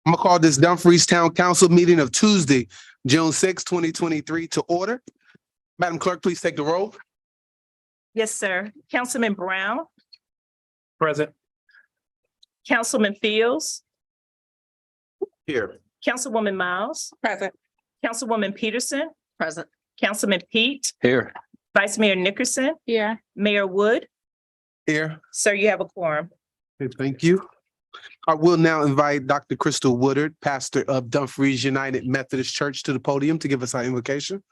I'm gonna call this Dumfries Town Council meeting of Tuesday, June 6, 2023 to order. Madam Clerk, please take the roll. Yes, sir. Councilman Brown, Present. Councilman Fields, Here. Councilwoman Miles, Present. Councilwoman Peterson, Present. Councilman Pete, Here. Vice Mayor Nickerson, Here. Mayor Wood. Here. Sir, you have a quorum. Okay, thank you. I will now invite Dr. Crystal Woodard, pastor of Dumfries United Methodist Church, to the podium to give us our invocation.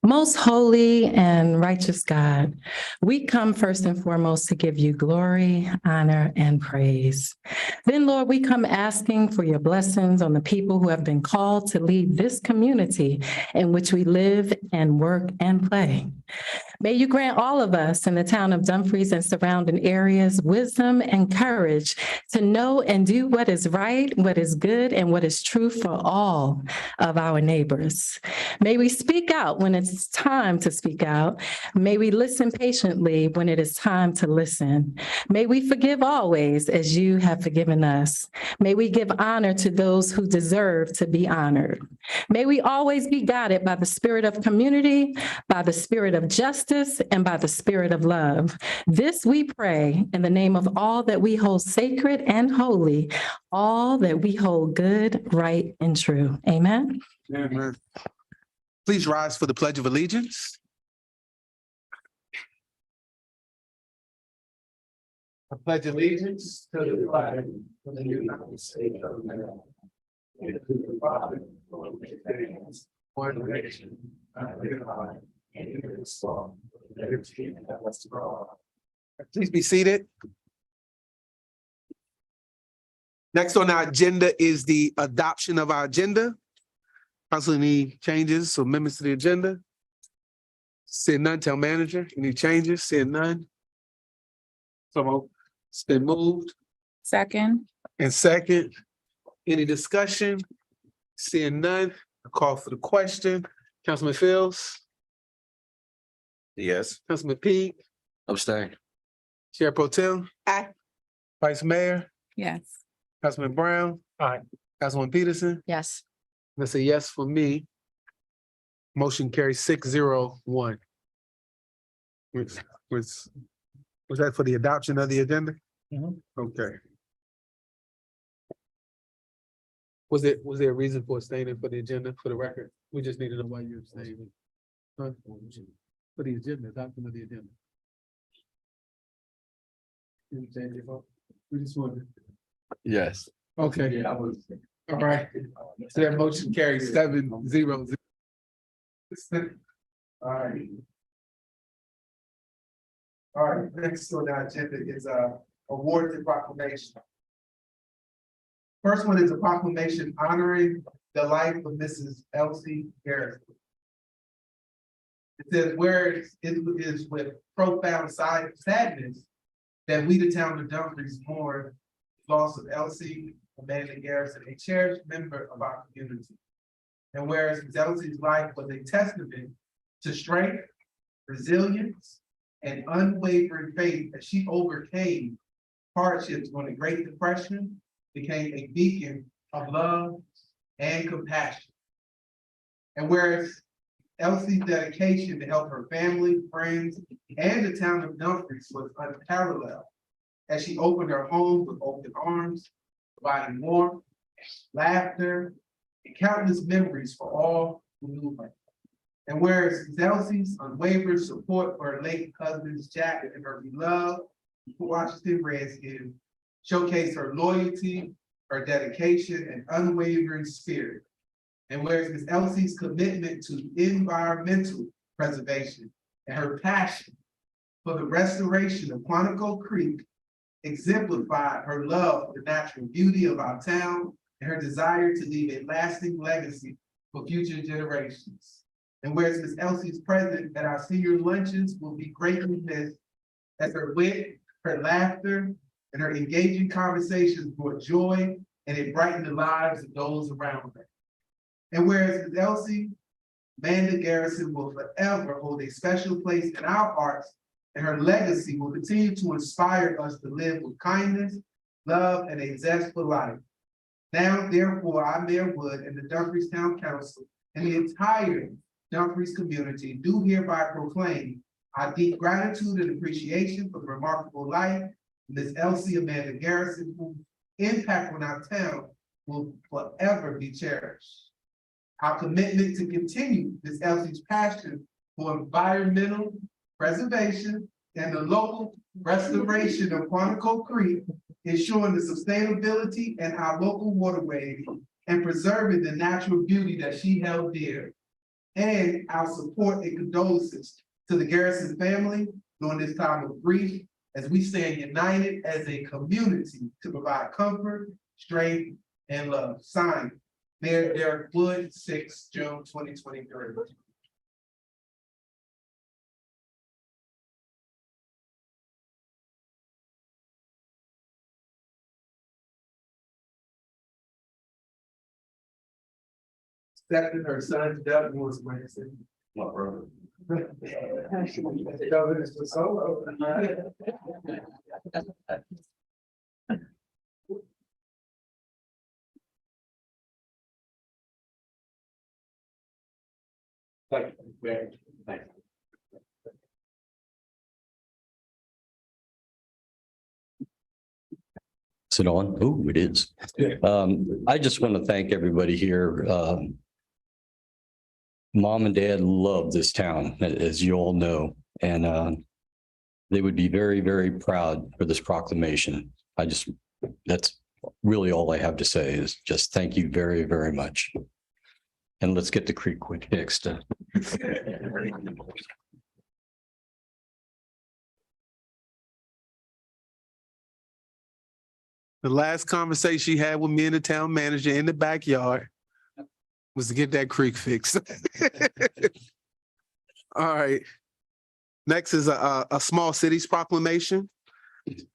Most holy and righteous God, we come first and foremost to give you glory, honor, and praise. Then, Lord, we come asking for your blessings on the people who have been called to lead this community in which we live and work and play. May you grant all of us in the town of Dumfries and surrounding areas wisdom and courage to know and do what is right, what is good, and what is true for all of our neighbors. May we speak out when it's time to speak out. May we listen patiently when it is time to listen. May we forgive always as you have forgiven us. May we give honor to those who deserve to be honored. May we always be guided by the spirit of community, by the spirit of justice, and by the spirit of love. This we pray in the name of all that we hold sacred and holy, all that we hold good, right, and true. Amen. Amen. Please rise for the Pledge of Allegiance. I pledge allegiance to the flag of the United States of America, and to the republic for which it stands, one nation, under God, indivisible, with liberty and justice for all. Please be seated. Next on our agenda is the adoption of our agenda. Council, any changes or amendments to the agenda? Seeing none, town manager, any changes? Seeing none? So it's been moved Second. and second. Any discussion? Seeing none, I call for the question. Councilman Fields? Yes. Councilman Pete? Abstain. Chair Pro Tem? Aye. Vice Mayor? Yes. Councilman Brown? Aye. Councilman Peterson? Yes. That's a yes for me. Motion carries 6-0-1. Was that for the adoption of the agenda? Okay. Was there a reason for abstaining for the agenda for the record? We just need to know why you're abstaining. Huh? For the agenda, adoption of the agenda. Did you change your vote? We just wanted. Yes. Okay. All right. So that motion carries 7-0. All right. All right, next on the agenda is awards and proclamation. First one is a proclamation honoring the life of Mrs. Elsie Garrison. It says, where it is with profound sadness that we, the town of Dumfries, mourn the loss of Elsie Amanda Garrison, a cherished member of our community. And whereas Ms. Elsie's life was a testament to strength, resilience, and unwavering faith as she overcame hardships during the Great Depression, became a beacon of love and compassion. And whereas Elsie's dedication to help her family, friends, and the town of Dumfries was unparalleled, as she opened her home with open arms, providing warmth, laughter, and countless memories for all who knew her. And whereas Elsie's unwavering support for her late cousins Jack and her beloved Washington Redskins showcased her loyalty, her dedication, and unwavering spirit. And whereas Ms. Elsie's commitment to environmental preservation and her passion for the restoration of Quantico Creek exemplified her love for the natural beauty of our town and her desire to leave a lasting legacy for future generations. And whereas Ms. Elsie's presence at our senior luncheons will be greatly missed, as her wit, her laughter, and her engaging conversations brought joy and it brightened the lives of those around her. And whereas Ms. Elsie Amanda Garrison will forever hold a special place in our hearts, and her legacy will continue to inspire us to live with kindness, love, and a zest for life. Now, therefore, I, Mayor Wood, and the Dumfries Town Council, and the entire Dumfries community do hereby proclaim our deep gratitude and appreciation for the remarkable life of Ms. Elsie Amanda Garrison, whose impact on our town will forever be cherished. Our commitment to continue Ms. Elsie's passion for environmental preservation and the local restoration of Quantico Creek, ensuring the sustainability and our local waterways and preserving the natural beauty that she held dear. And our support and condolences to the Garrison family during this time of grief, as we stand united as a community to provide comfort, strength, and love. Signed, Mayor Derek Wood, 6 June 2023. Accepted her son's death was Wednesday. My brother. Governor Cicero. Thank you. Thank you. Is it on? Oh, it is. I just want to thank everybody here. Mom and Dad love this town, as you all know, and they would be very, very proud for this proclamation. That's really all I have to say is just thank you very, very much. And let's get the creek quick fixed. The last conversation she had with me and the town manager in the backyard was to get that creek fixed. All right. Next is a small cities proclamation. It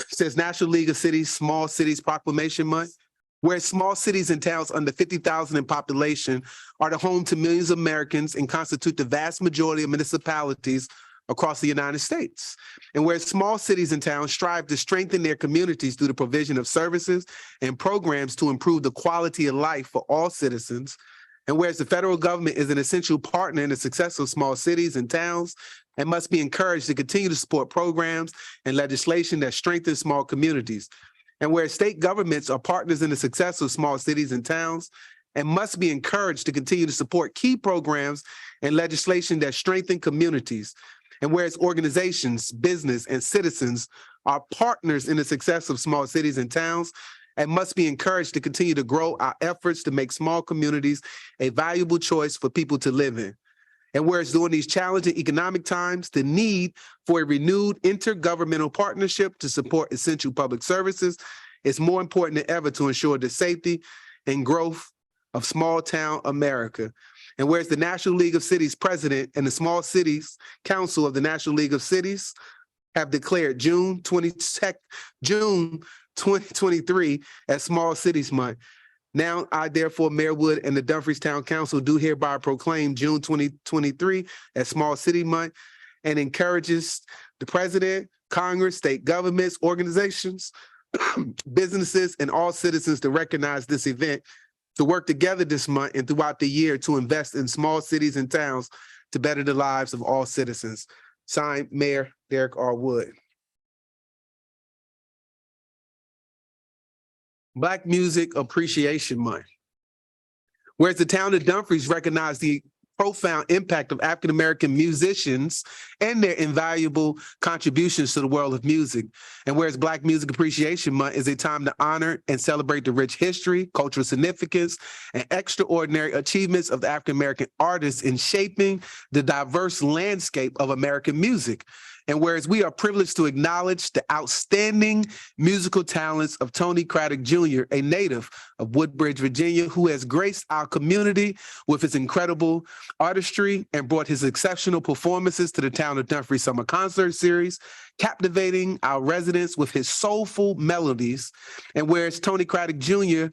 says National League of Cities Small Cities Proclamation Month, where small cities and towns under 50,000 in population are the home to millions of Americans and constitute the vast majority of municipalities across the United States. And where small cities and towns strive to strengthen their communities through the provision of services and programs to improve the quality of life for all citizens. And whereas the federal government is an essential partner in the success of small cities and towns and must be encouraged to continue to support programs and legislation that strengthen small communities. And where state governments are partners in the success of small cities and towns and must be encouraged to continue to support key programs and legislation that strengthen communities. And whereas organizations, business, and citizens are partners in the success of small cities and towns and must be encouraged to continue to grow our efforts to make small communities a valuable choice for people to live in. And whereas during these challenging economic times, the need for a renewed intergovernmental partnership to support essential public services is more important than ever to ensure the safety and growth of small town America. And whereas the National League of Cities president and the Small Cities Council of the National League of Cities have declared June 2023 as Small Cities Month. Now, I therefore, Mayor Wood and the Dumfries Town Council do hereby proclaim June 2023 as Small City Month and encourages the president, Congress, state governments, organizations, businesses, and all citizens to recognize this event, to work together this month and throughout the year to invest in small cities and towns to better the lives of all citizens. Signed, Mayor Derek R. Wood. Black Music Appreciation Month. Whereas the town of Dumfries recognized the profound impact of African-American musicians and their invaluable contributions to the world of music. And whereas Black Music Appreciation Month is a time to honor and celebrate the rich history, cultural significance, and extraordinary achievements of the African-American artists in shaping the diverse landscape of American music. And whereas we are privileged to acknowledge the outstanding musical talents of Tony Craddock Jr., a native of Woodbridge, Virginia, who has graced our community with his incredible artistry and brought his exceptional performances to the Town of Dumfries Summer Concert Series, captivating our residents with his soulful melodies. And whereas Tony Craddock Jr.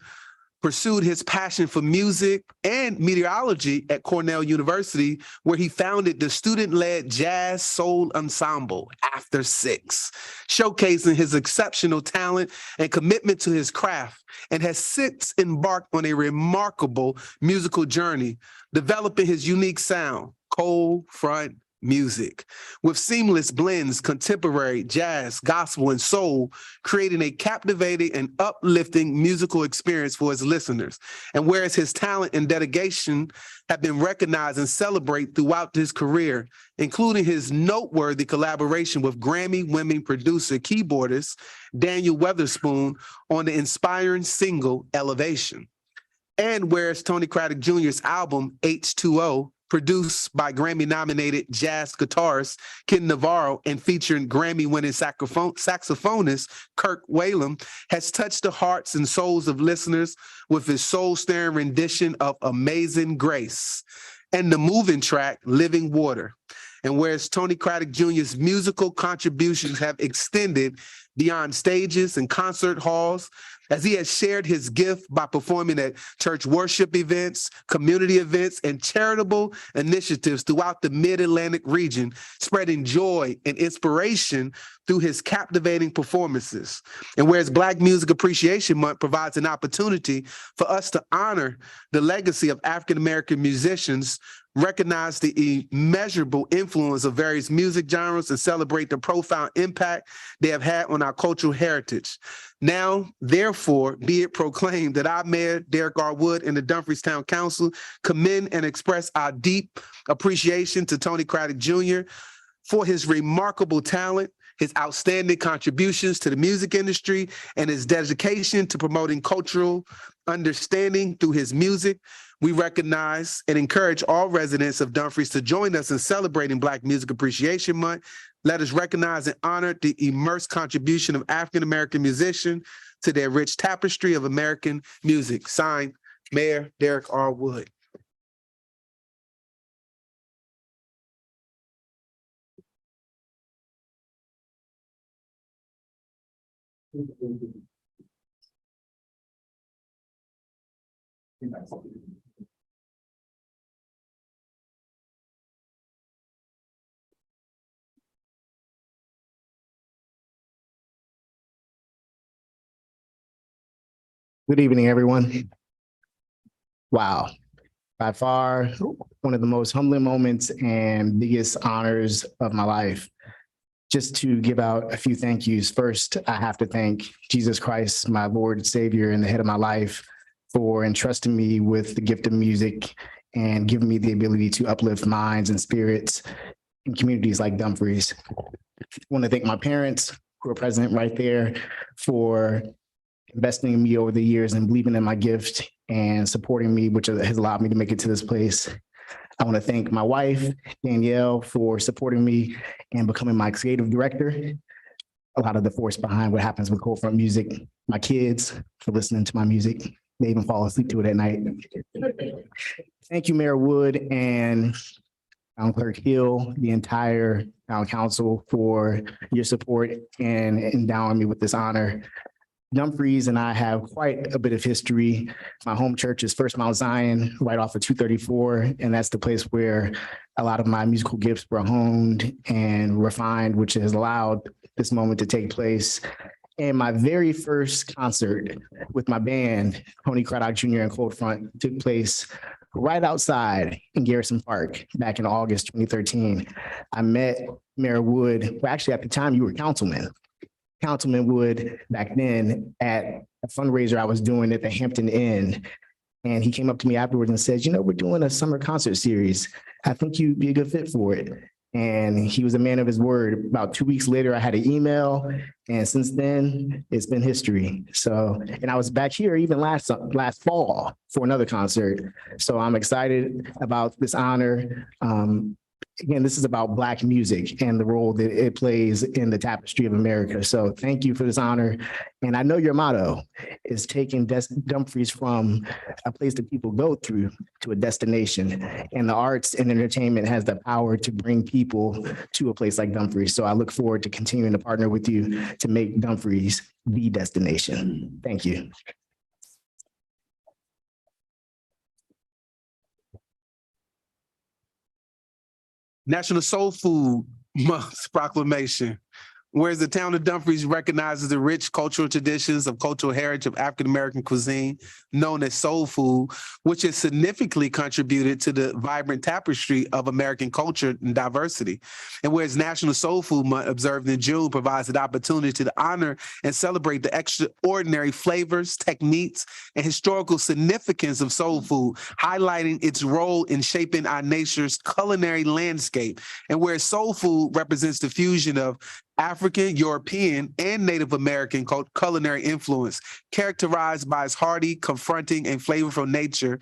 pursued his passion for music and meteorology at Cornell University, where he founded the student-led jazz soul ensemble After Six, showcasing his exceptional talent and commitment to his craft, and has since embarked on a remarkable musical journey, developing his unique sound, cold front music, with seamless blends, contemporary, jazz, gospel, and soul, creating a captivating and uplifting musical experience for his listeners. And whereas his talent and dedication have been recognized and celebrated throughout his career, including his noteworthy collaboration with Grammy-winning producer, keyboardist Daniel Weatherspoon on the inspiring single Elevation. And whereas Tony Craddock Jr.'s album H2O, produced by Grammy-nominated jazz guitarist Ken Navarro and featuring Grammy-winning saxophonist Kirk Whalum, has touched the hearts and souls of listeners with his soul-stirring rendition of Amazing Grace and the moving track Living Water. And whereas Tony Craddock Jr.'s musical contributions have extended beyond stages and concert halls, as he has shared his gift by performing at church worship events, community events, and charitable initiatives throughout the Mid-Atlantic region, spreading joy and inspiration through his captivating performances. And whereas Black Music Appreciation Month provides an opportunity for us to honor the legacy of African-American musicians, recognize the immeasurable influence of various music genres, and celebrate the profound impact they have had on our cultural heritage. Now, therefore, be it proclaimed that our Mayor, Derrick R. Wood, and the Dumfries Town Council commend and express our deep appreciation to Tony Craddock Jr. for his remarkable talent, his outstanding contributions to the music industry, and his dedication to promoting cultural understanding through his music. We recognize and encourage all residents of Dumfries to join us in celebrating Black Music Appreciation Month. Let us recognize and honor the immense contribution of African-American musicians to their rich tapestry of American music. Signed, Mayor Derrick R. Wood. Good evening, everyone. Wow. By far, one of the most humbling moments and biggest honors of my life. Just to give out a few thank yous. First, I have to thank Jesus Christ, my Lord, Savior, and the head of my life, for entrusting me with the gift of music and giving me the ability to uplift minds and spirits in communities like Dumfries. I want to thank my parents, who are present right there, for investing in me over the years and believing in my gift and supporting me, which has allowed me to make it to this place. I want to thank my wife, Danielle, for supporting me and becoming my creative director. A lot of the force behind what happens with Cold Front Music. My kids for listening to my music. They even fall asleep to it at night. Thank you, Mayor Wood and Town Clerk Hill, the entire Town Council, for your support and endowing me with this honor. Dumfries and I have quite a bit of history. My home church is First Mount Zion, right off of 234, and that's the place where a lot of my musical gifts were honed and refined, which has allowed this moment to take place. And my very first concert with my band, Tony Craddock Jr. and Cold Front, took place right outside in Garrison Park back in August 2013. I met Mayor Wood. Well, actually, at the time, you were Councilman Wood back then at a fundraiser I was doing at the Hampton Inn. And he came up to me afterwards and said, we're doing a summer concert series. I think you'd be a good fit for it. And he was a man of his word. About 2 weeks later, I had an email. And since then, it's been history. So, and I was back here even last fall for another concert. So I'm excited about this honor. Again, this is about Black music and the role that it plays in the tapestry of America. So thank you for this honor. And I know your motto is taking Dumfries from a place that people go through to a destination. And the arts and entertainment has the power to bring people to a place like Dumfries. So I look forward to continuing to partner with you to make Dumfries the destination. Thank you. National Soul Food Month proclamation. Whereas the town of Dumfries recognizes the rich cultural traditions of cultural heritage of African-American cuisine known as soul food, which has significantly contributed to the vibrant tapestry of American culture and diversity. And whereas National Soul Food Month, observed in June, provides an opportunity to honor and celebrate the extraordinary flavors, techniques, and historical significance of soul food, highlighting its role in shaping our nation's culinary landscape. And where soul food represents the fusion of African, European, and Native American culinary influence, characterized by its hearty, confronting, and flavorful nature,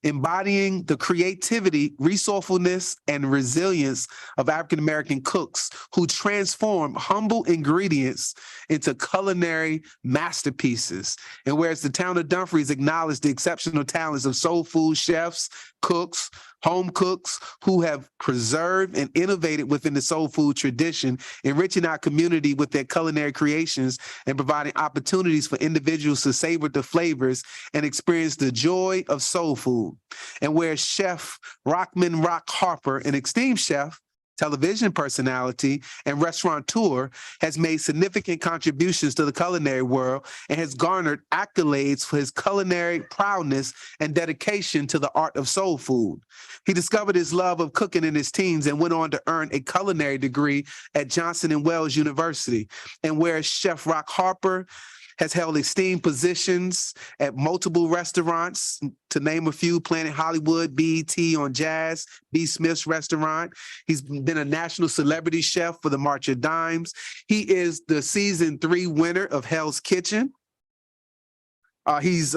embodying the creativity, resourcefulness, and resilience of African-American cooks who transform humble ingredients into culinary masterpieces. And whereas the town of Dumfries acknowledged the exceptional talents of soul food chefs, cooks, home cooks who have preserved and innovated within the soul food tradition, enriching our community with their culinary creations and providing opportunities for individuals to savor the flavors and experience the joy of soul food. And where Chef Rockman Rock Harper, an esteemed chef, television personality, and restaurateur, has made significant contributions to the culinary world and has garnered accolades for his culinary prowess and dedication to the art of soul food. He discovered his love of cooking in his teens and went on to earn a culinary degree at Johnson & Wales University. And where Chef Rock Harper has held esteemed positions at multiple restaurants, to name a few: Planet Hollywood, BET on Jazz, B. Smith's Restaurant. He's been a national celebrity chef for the March of Dimes. He is the season 3 winner of Hell's Kitchen. He's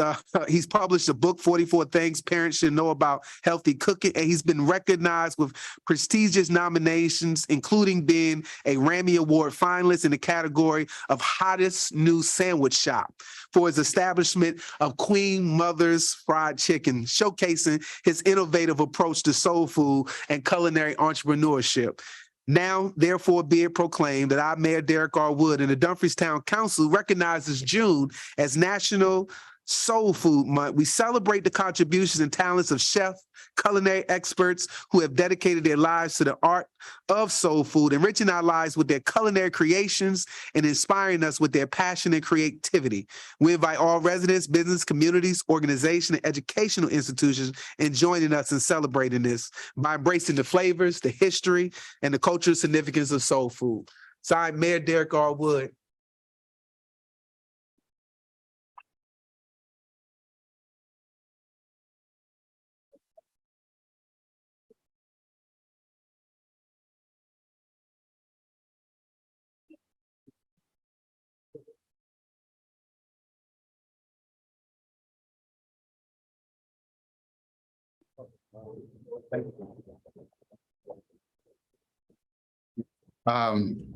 published a book, 44 Things Parents Should Know About Healthy Cooking, and he's been recognized with prestigious nominations, including being a Grammy Award finalist in the category of Hottest New Sandwich Shop for his establishment of Queen Mother's Fried Chicken, showcasing his innovative approach to soul food and culinary entrepreneurship. Now, therefore, be it proclaimed that I, Mayor Derek R. Wood, and the Dumfries Town Council recognizes June as National Soul Food Month. We celebrate the contributions and talents of chefs, culinary experts who have dedicated their lives to the art of soul food, enriching our lives with their culinary creations and inspiring us with their passion and creativity. We invite all residents, business, communities, organizations, and educational institutions in joining us in celebrating this by embracing the flavors, the history, and the cultural significance of soul food. Signed, Mayor Derek R. Wood.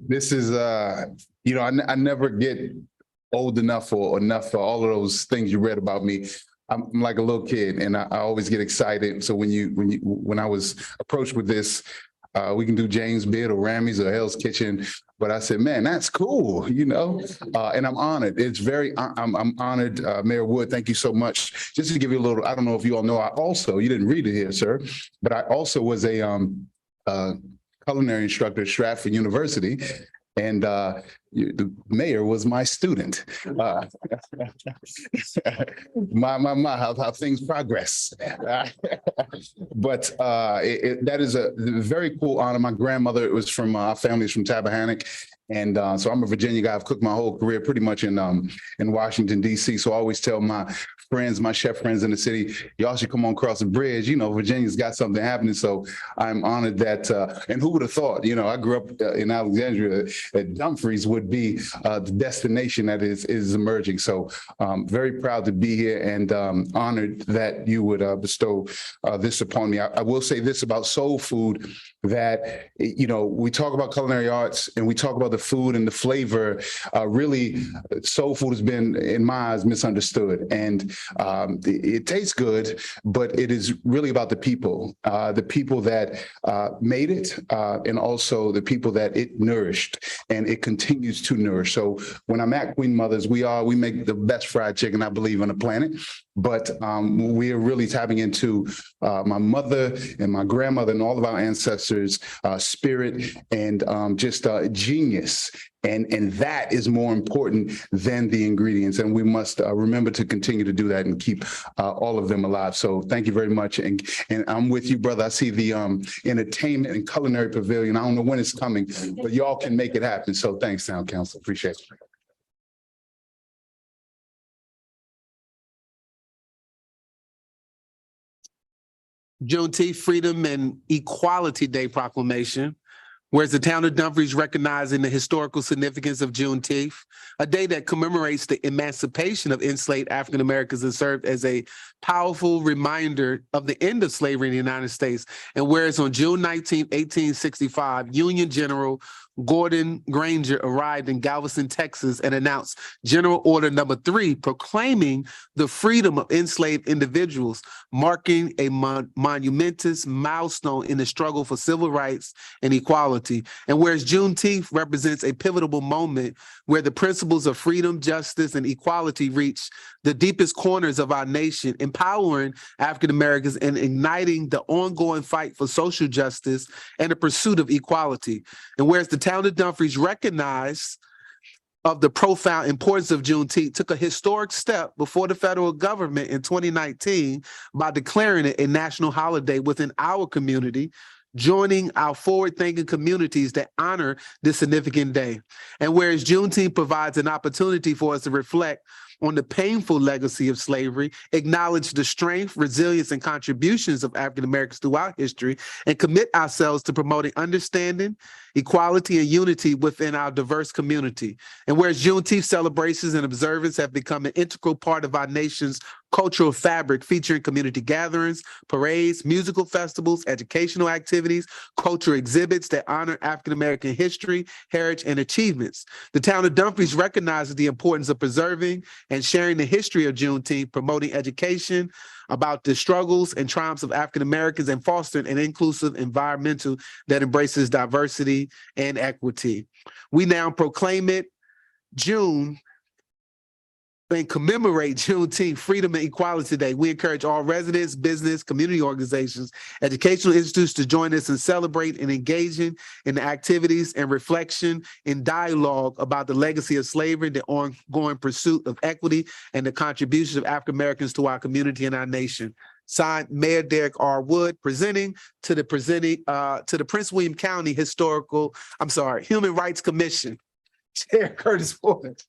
This is, I never get old enough or enough for all of those things you read about me. I'm like a little kid, and I always get excited. So when I was approached with this, we can do James Beard or Ramy's or Hell's Kitchen, but I said, man, that's cool, and I'm honored. I'm honored, Mayor Wood. Thank you so much. Just to give you a little, I don't know if you all know, you didn't read it here, sir, but I also was a culinary instructor at Stratford University, and the mayor was my student. How things progress. But that is a very cool honor. My grandmother was from, our family is from Tappahannock. And so I'm a Virginia guy. I've cooked my whole career pretty much in Washington, D.C. So I always tell my friends, my chef friends in the city, y'all should come on across the bridge. Virginia's got something happening. So I'm honored that, and who would have thought, I grew up in Alexandria, that Dumfries would be the destination that is emerging. So very proud to be here and honored that you would bestow this upon me. I will say this about soul food, that, we talk about culinary arts and we talk about the food and the flavor. Really, soul food has been, in my eyes, misunderstood. And it tastes good, but it is really about the people that made it, and also the people that it nourished, and it continues to nourish. So when I'm at Queen Mother's, we make the best fried chicken, I believe, on the planet. But we are really tapping into my mother and my grandmother and all of our ancestors' spirit and just genius. And that is more important than the ingredients. And we must remember to continue to do that and keep all of them alive. So thank you very much. And I'm with you, brother. I see the entertainment and culinary pavilion. I don't know when it's coming, but y'all can make it happen. So thanks, Town Council. Appreciate it. Juneteenth Freedom and Equality Day proclamation. Whereas the town of Dumfries recognizing the historical significance of Juneteenth, a day that commemorates the emancipation of enslaved African Americans and served as a powerful reminder of the end of slavery in the United States. And whereas on June 19, 1865, Union General Gordon Granger arrived in Galveston, Texas, and announced General Order Number 3, proclaiming the freedom of enslaved individuals, marking a monumentous milestone in the struggle for civil rights and equality. And whereas Juneteenth represents a pivotal moment where the principles of freedom, justice, and equality reach the deepest corners of our nation, empowering African Americans and igniting the ongoing fight for social justice and the pursuit of equality. And whereas the town of Dumfries recognized of the profound importance of Juneteenth, took a historic step before the federal government in 2019 by declaring it a national holiday within our community, joining our forward-thinking communities that honor this significant day. And whereas Juneteenth provides an opportunity for us to reflect on the painful legacy of slavery, acknowledge the strength, resilience, and contributions of African Americans throughout history, and commit ourselves to promoting understanding, equality, and unity within our diverse community. And whereas Juneteenth celebrations and observance have become an integral part of our nation's cultural fabric, featuring community gatherings, parades, musical festivals, educational activities, cultural exhibits that honor African American history, heritage, and achievements. The town of Dumfries recognizes the importance of preserving and sharing the history of Juneteenth, promoting education about the struggles and triumphs of African Americans, and fostering an inclusive environmental that embraces diversity and equity. We now proclaim it June and commemorate Juneteenth Freedom and Equality Day. We encourage all residents, business, community organizations, educational institutes to join us in celebrating and engaging in the activities and reflection and dialogue about the legacy of slavery, the ongoing pursuit of equity, and the contributions of African Americans to our community and our nation. Signed, Mayor Derek R. Wood, presenting to the Prince William County Human Rights Commission. Chair Curtis Ford.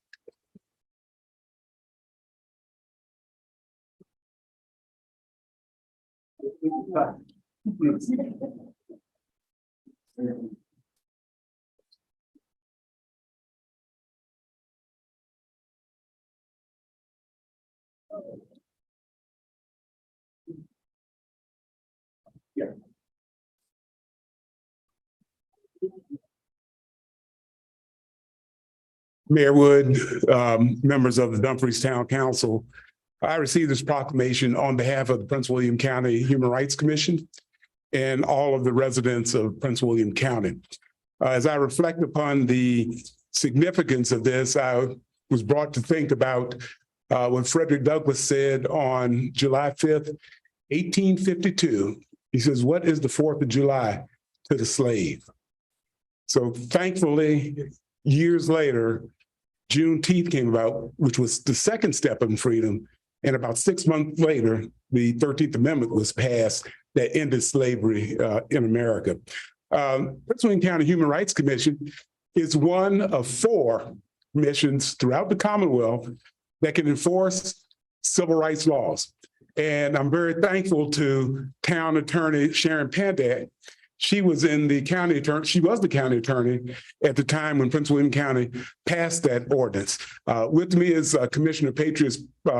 Mayor Wood, members of the Dumfries Town Council, I received this proclamation on behalf of the Prince William County Human Rights Commission and all of the residents of Prince William County. As I reflect upon the significance of this, I was brought to think about what Frederick Douglass said on July 5th, 1852. He says, "What is the 4th of July to the slave?" So thankfully, years later, Juneteenth came about, which was the second step in freedom. And about 6 months later, the 13th Amendment was passed that ended slavery in America. Prince William County Human Rights Commission is one of 4 commissions throughout the Commonwealth that can enforce civil rights laws. And I'm very thankful to Town Attorney Sharon Pandak. She was the county attorney at the time when Prince William County passed that ordinance. With me is Commissioner Patriots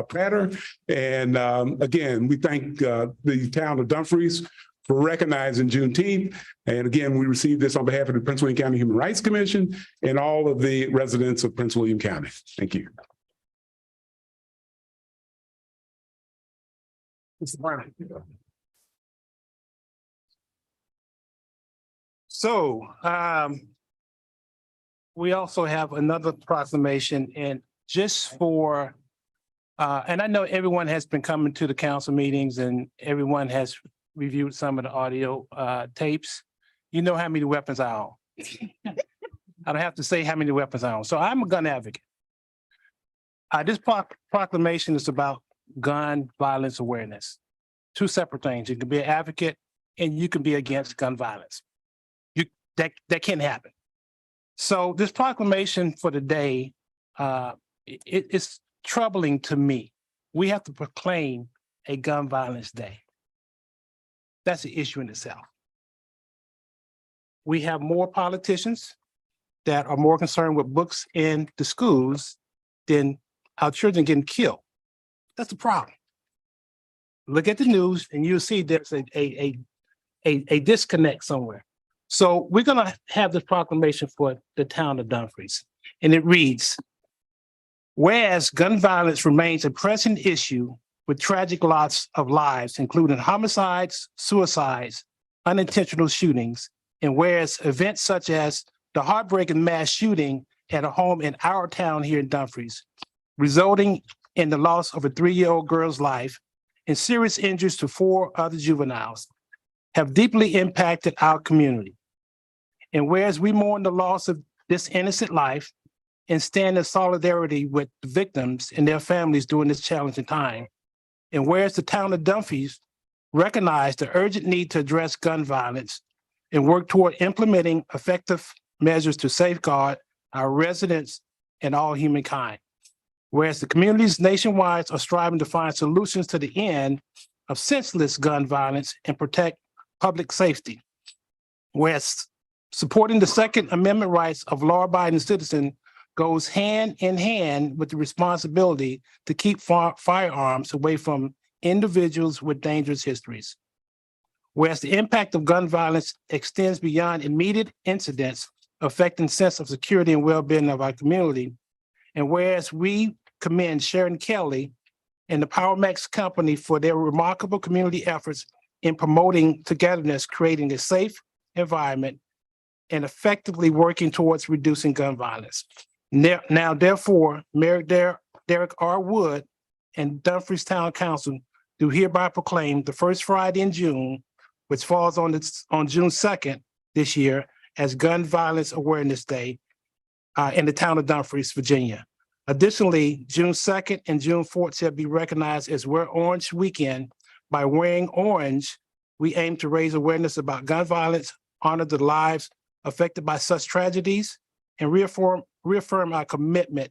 Prater. And again, we thank the town of Dumfries for recognizing Juneteenth. And again, we received this on behalf of the Prince William County Human Rights Commission and all of the residents of Prince William County. Thank you. Mr. Brown. So we also have another proclamation, and just for and I know everyone has been coming to the council meetings and everyone has reviewed some of the audio tapes. You know how many weapons I own. I don't have to say how many weapons I own. So I'm a gun advocate. This proclamation is about gun violence awareness. Two separate things. You can be an advocate and you can be against gun violence. That can happen. So this proclamation for the day, it's troubling to me. We have to proclaim a gun violence day. That's the issue in itself. We have more politicians that are more concerned with books in the schools than our children getting killed. That's the problem. Look at the news and you'll see there's a disconnect somewhere. So we're gonna have this proclamation for the town of Dumfries. And it reads, whereas gun violence remains a pressing issue with tragic loss of lives, including homicides, suicides, unintentional shootings, and whereas events such as the heartbreaking mass shooting at a home in our town here in Dumfries, resulting in the loss of a 3-year-old girl's life and serious injuries to 4 other juveniles, have deeply impacted our community. And whereas we mourn the loss of this innocent life and stand in solidarity with the victims and their families during this challenging time, and whereas the town of Dumfries recognize the urgent need to address gun violence and work toward implementing effective measures to safeguard our residents and all humankind. Whereas the communities nationwide are striving to find solutions to the end of senseless gun violence and protect public safety. Whereas supporting the Second Amendment rights of law-abiding citizens goes hand in hand with the responsibility to keep firearms away from individuals with dangerous histories. Whereas the impact of gun violence extends beyond immediate incidents affecting sense of security and well-being of our community. And whereas we commend Sharon Kelly and the Power Max Company for their remarkable community efforts in promoting togetherness, creating a safe environment, and effectively working towards reducing gun violence. Now, therefore, Mayor Derek R. Wood and Dumfries Town Council do hereby proclaim the first Friday in June, which falls on June 2nd this year, as Gun Violence Awareness Day in the town of Dumfries, Virginia. Additionally, June 2nd and June 4th shall be recognized as Wear Orange Weekend. By wearing orange, we aim to raise awareness about gun violence, honor the lives affected by such tragedies, and reaffirm our commitment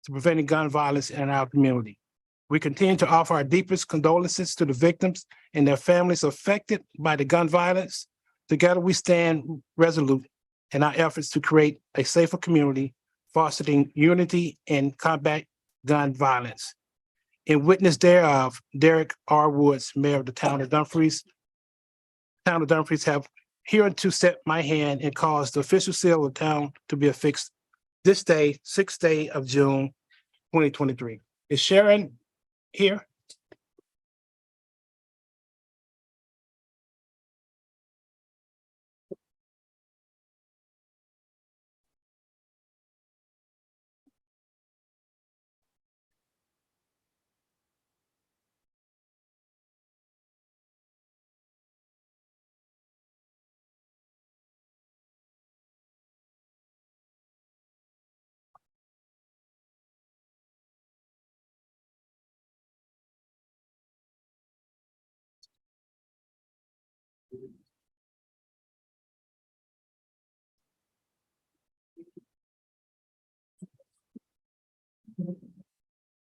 to preventing gun violence in our community. We continue to offer our deepest condolences to the victims and their families affected by the gun violence. Together, we stand resolute in our efforts to create a safer community, fostering unity and combat gun violence. In witness thereof, Derek R. Woods, Mayor of the town of Dumfries. Town of Dumfries have hereunto set my hand and caused the official seal of town to be affixed this day, 6th day of June, 2023. Is Sharon here?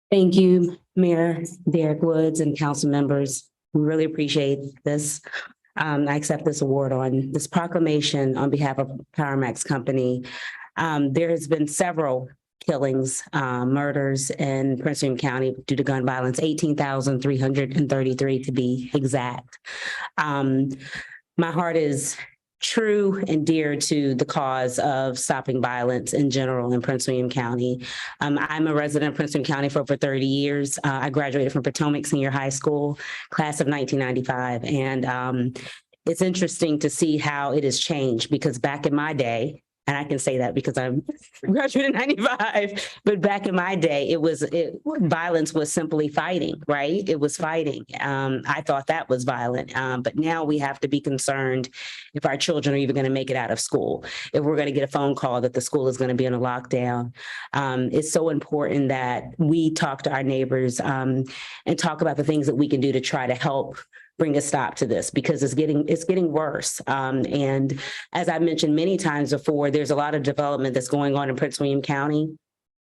Thank you, Mayor Derek Woods and council members. We really appreciate this. I accept this award on this proclamation on behalf of Power Max Company. There has been several killings, murders in Prince William County due to gun violence, 18,333 to be exact. My heart is true and dear to the cause of stopping violence in general in Prince William County. I'm a resident of Prince William County for over 30 years. I graduated from Potomac Senior High School, class of 1995. And it's interesting to see how it has changed because back in my day, and I can say that because I'm graduated in 95, but back in my day, violence was simply fighting, right? It was fighting. I thought that was violent. But now we have to be concerned if our children are even going to make it out of school, if we're going to get a phone call that the school is going to be in a lockdown. It's so important that we talk to our neighbors and talk about the things that we can do to try to help bring a stop to this because it's getting worse. And as I mentioned many times before, there's a lot of development that's going on in Prince William County,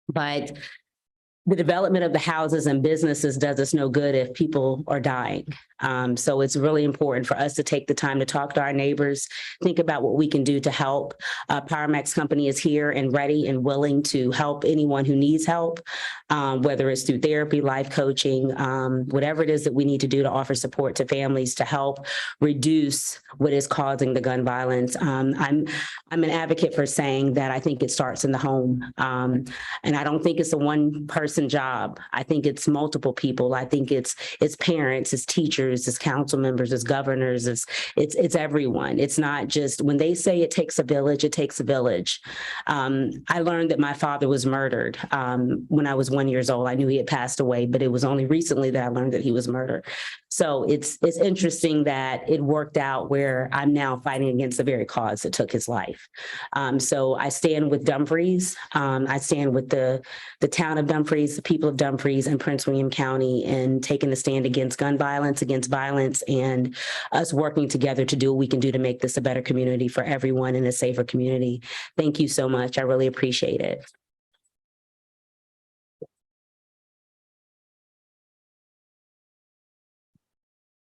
but the development of the houses and businesses does us no good if people are dying. So it's really important for us to take the time to talk to our neighbors, think about what we can do to help. PowerMax Company is here and ready and willing to help anyone who needs help, whether it's through therapy, life coaching, whatever it is that we need to do to offer support to families to help reduce what is causing the gun violence. I'm an advocate for saying that I think it starts in the home. And I don't think it's a one person job. I think it's multiple people. I think it's parents, it's teachers, it's council members, it's governors, it's everyone. It's not just when they say it takes a village, it takes a village. I learned that my father was murdered when I was 1 year old. I knew he had passed away, but it was only recently that I learned that he was murdered. So it's interesting that it worked out where I'm now fighting against the very cause that took his life. So I stand with Dumfries. I stand with the town of Dumfries, the people of Dumfries and Prince William County and taking a stand against gun violence, and us working together to do what we can do to make this a better community for everyone and a safer community. Thank you so much. I really appreciate it.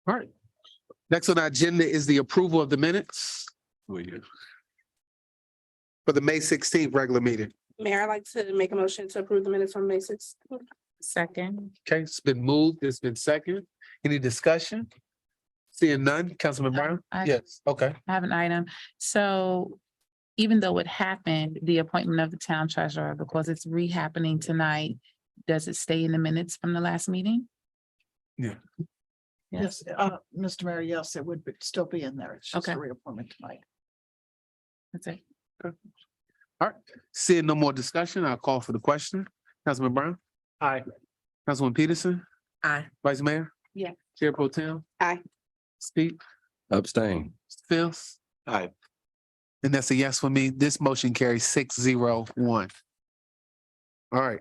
All right. Next on our agenda is the approval of the minutes for the May 16th regular meeting. Mayor, I'd like to make a motion to approve the minutes from May 6th. Second. Okay, it's been moved, it's been seconded. Any discussion? Seeing none, Councilman Brown? Yes, okay. I have an item. So even though it happened, the appointment of the town treasurer, because it's re-happening tonight, does it stay in the minutes from the last meeting? Yeah. Yes, Mr. Mayor, yes, it would still be in there. It's just Okay. a reappointment tonight. That's it. All right, seeing no more discussion, I'll call for the question. Councilman Brown? Aye. Councilman Peterson? Aye. Vice Mayor? Yeah. Chair Pro Tem? Aye. Steve? Abstain. Phils? Aye. And that's a yes for me. This motion carries 6-0-1. All right.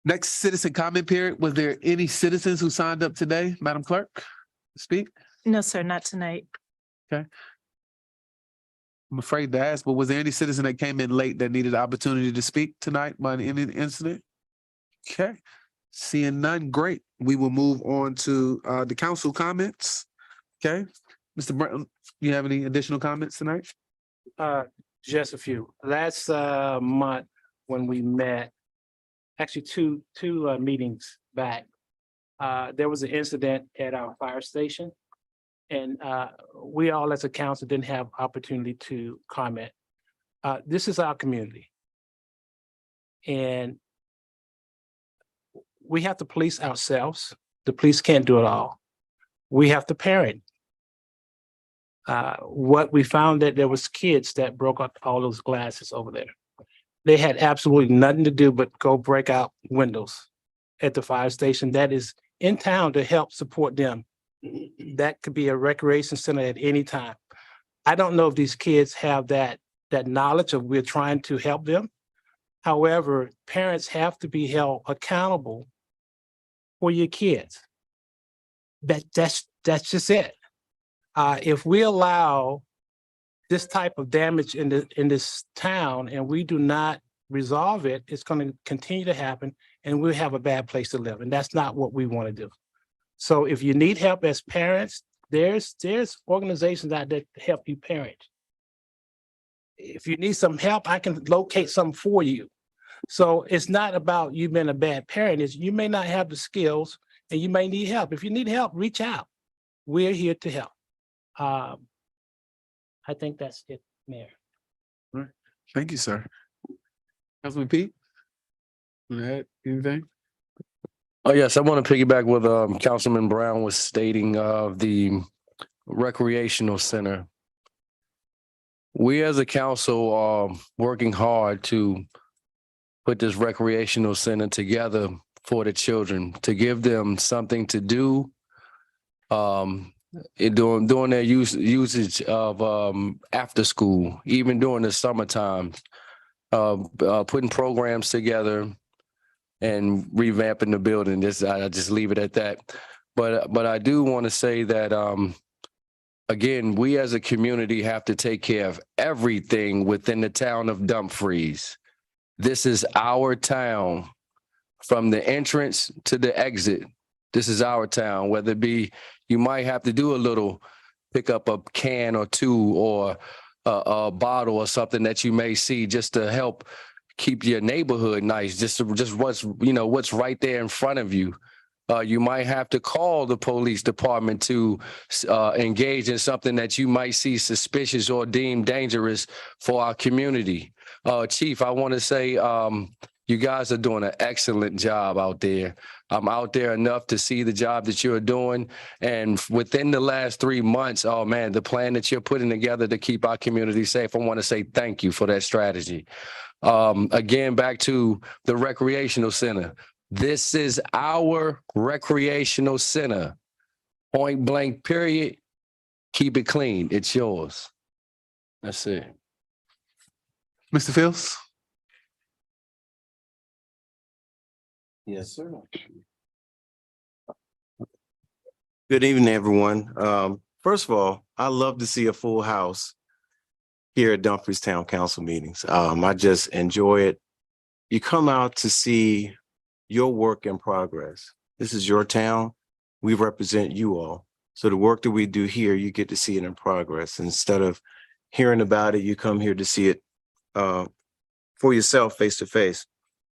Next citizen comment period. Was there any citizens who signed up today, Madam Clerk? to Speak? No, sir, not tonight. I'm afraid to ask, but was there any citizen that came in late that needed the opportunity to speak tonight by any incident? Okay, seeing none, great. We will move on to the council comments. Okay, Mr. Brown, you have any additional comments tonight? Just a few. Last month when we met, actually two meetings back, there was an incident at our fire station. And we all as a council didn't have opportunity to comment. This is our community. And we have to police ourselves. The police can't do it all. We have to parent. What we found that there was kids that broke up all those glasses over there. They had absolutely nothing to do but go break out windows at the fire station that is in town to help support them. That could be a recreation center at any time. I don't know if these kids have that knowledge of we're trying to help them. However, parents have to be held accountable for your kids. That's just it. If we allow this type of damage in this town and we do not resolve it, it's going to continue to happen and we'll have a bad place to live. And that's not what we want to do. So if you need help as parents, there's organizations out there to help you parent. If you need some help, I can locate some for you. So it's not about you being a bad parent. It's you may not have the skills and you may need help. If you need help, reach out. We're here to help. I think that's it, Mayor. Thank you, sir. Councilman Pete? Anything? Oh, yes, I want to piggyback what Councilman Brown was stating of the recreational center. We as a council are working hard to put this recreational center together for the children, to give them something to do. During their usage of after school, even during the summertime, putting programs together and revamping the building. I just leave it at that. But I do want to say that again, we as a community have to take care of everything within the town of Dumfries. This is our town, from the entrance to the exit. This is our town, whether it be, you might have to do a little, pick up a can or two or a bottle or something that you may see just to help keep your neighborhood nice, just what's right there in front of you. You might have to call the police department to engage in something that you might see suspicious or deemed dangerous for our community. Chief, I want to say you guys are doing an excellent job out there. I'm out there enough to see the job that you're doing. And within the last 3 months, oh man, the plan that you're putting together to keep our community safe, I want to say thank you for that strategy. Again, back to the recreational center. This is our recreational center. Point blank, period. Keep it clean. It's yours. That's it. Mr. Fields? Yes, sir. Good evening, everyone. First of all, I love to see a full house here at Dumfries Town Council meetings. I just enjoy it. You come out to see your work in progress. This is your town. We represent you all. So the work that we do here, you get to see it in progress. Instead of hearing about it, you come here to see it for yourself face to face.